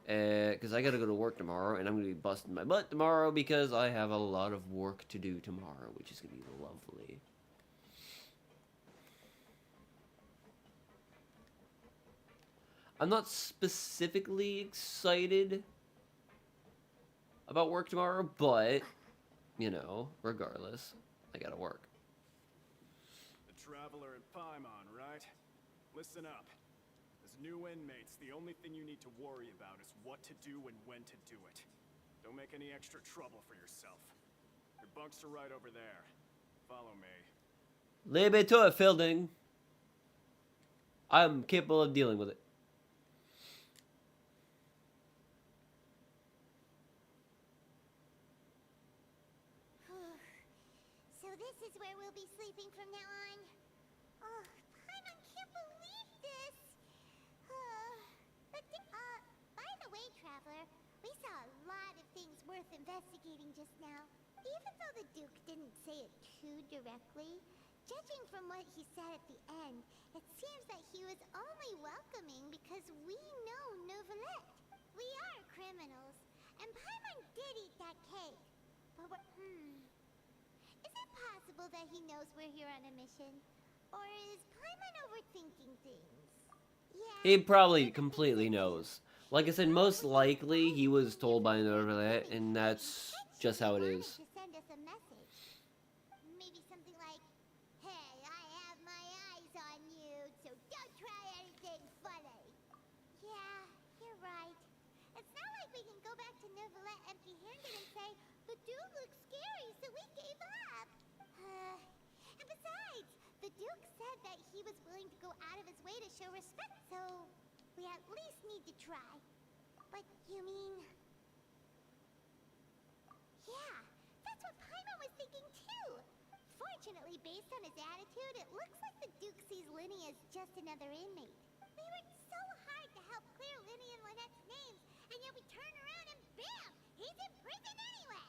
because I gotta go to work tomorrow, and I'm gonna be busting my butt tomorrow because I have a lot of work to do tomorrow, which is gonna be lovely. I'm not specifically excited about work tomorrow, but, you know, regardless, I gotta work. The Traveler in Paimon, right? Listen up. As new inmates, the only thing you need to worry about is what to do and when to do it. Don't make any extra trouble for yourself. Your bunks are right over there. Follow me. Leave me to it, Fielding. I'm capable of dealing with it. So this is where we'll be sleeping from now on. Oh, Paimon can't believe this. But, by the way, Traveler, we saw a lot of things worth investigating just now. Even though the Duke didn't say it too directly, judging from what he said at the end, it seems that he was only welcoming because we know Neuvillette. We are criminals, and Paimon did eat that cake. But is it possible that he knows we're here on a mission? Or is Paimon overthinking things? Yeah. He probably completely knows. Like I said, most likely he was told by Neuvillette, and that's just how it is. To send us a message. Maybe something like, "Hey, I have my eyes on you, so don't try anything funny." Yeah, you're right. It's not like we can go back to Neuvillette empty-handed and say, "The dude looks scary, so we gave up." And besides, the Duke said that he was willing to go out of his way to show respect, so we at least need to try. But you mean... Yeah, that's what Paimon was thinking too. Fortunately, based on his attitude, it looks like the Duke sees Linny as just another inmate. We worked so hard to help clear Linny and Lynette's names, and yet we turn around and bam! He's in prison anyway!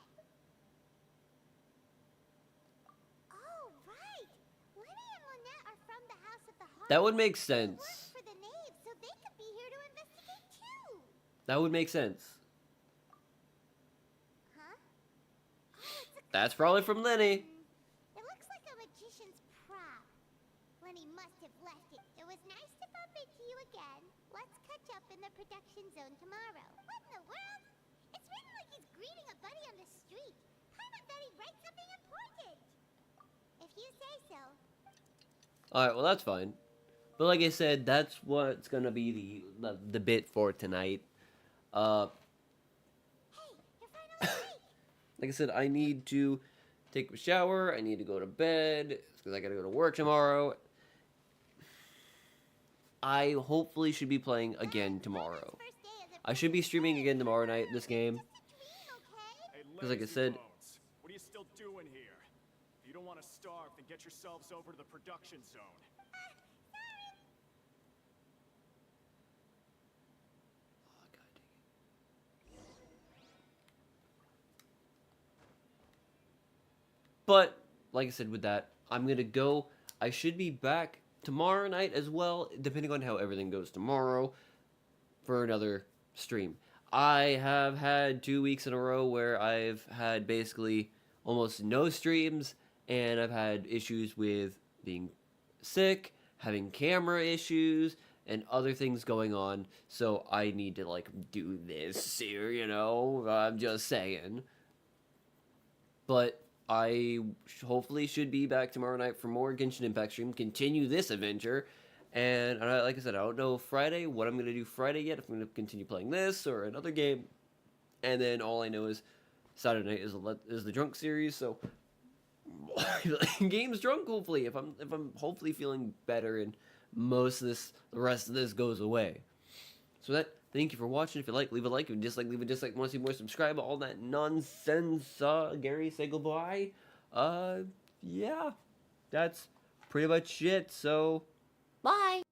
Oh, right! Linny and Lynette are from the House of the Heart. That would make They sense. work for the Knave, so they could be here to investigate too. That would make sense. Huh? Oh, it's a That's probably from Lenny. It looks like a magician's prop. Lenny must have left it. It was nice to bump into you again. Let's catch up in the production zone tomorrow. What in the world? It's written like he's greeting a buddy on the street. Paimon thought he'd write something important. If you say so. Alright, well that's fine. But like I said, that's what's gonna be the bit for tonight. Hey, you're finally awake. Like I said, I need to take a shower, I need to go to bed, because I gotta go to work tomorrow. I hopefully should be playing again tomorrow. First day as a I should be streaming again tomorrow night, this game. Just a dream, okay? Hey, Because like I lazy said, bones, what are you still doing here? If you don't want to starve, then get yourselves over to the production zone. oh, God dang it. But, like I said with that, I'm gonna go. I should be back tomorrow night as well, depending on how everything goes tomorrow, for another stream. I have had 2 weeks in a row where I've had basically almost no streams, and I've had issues with being sick, having camera issues, and other things going on, so I need to, like, do this here, you know? I'm just saying. But I hopefully should be back tomorrow night for more Genshin Impact stream, continue this adventure, And like I said, I don't know Friday what I'm gonna do Friday yet. If I'm gonna continue playing this or another game. And then all I know is Saturday night is the drunk series. So games drunk. Hopefully, if I'm hopefully feeling better and most of the rest of this goes away. So thank you for watching. If you like, leave a like. If you dislike, leave a dislike. Want to see more, subscribe. All that nonsense. Gary, say goodbye. Yeah, that's pretty much it. So, Bye.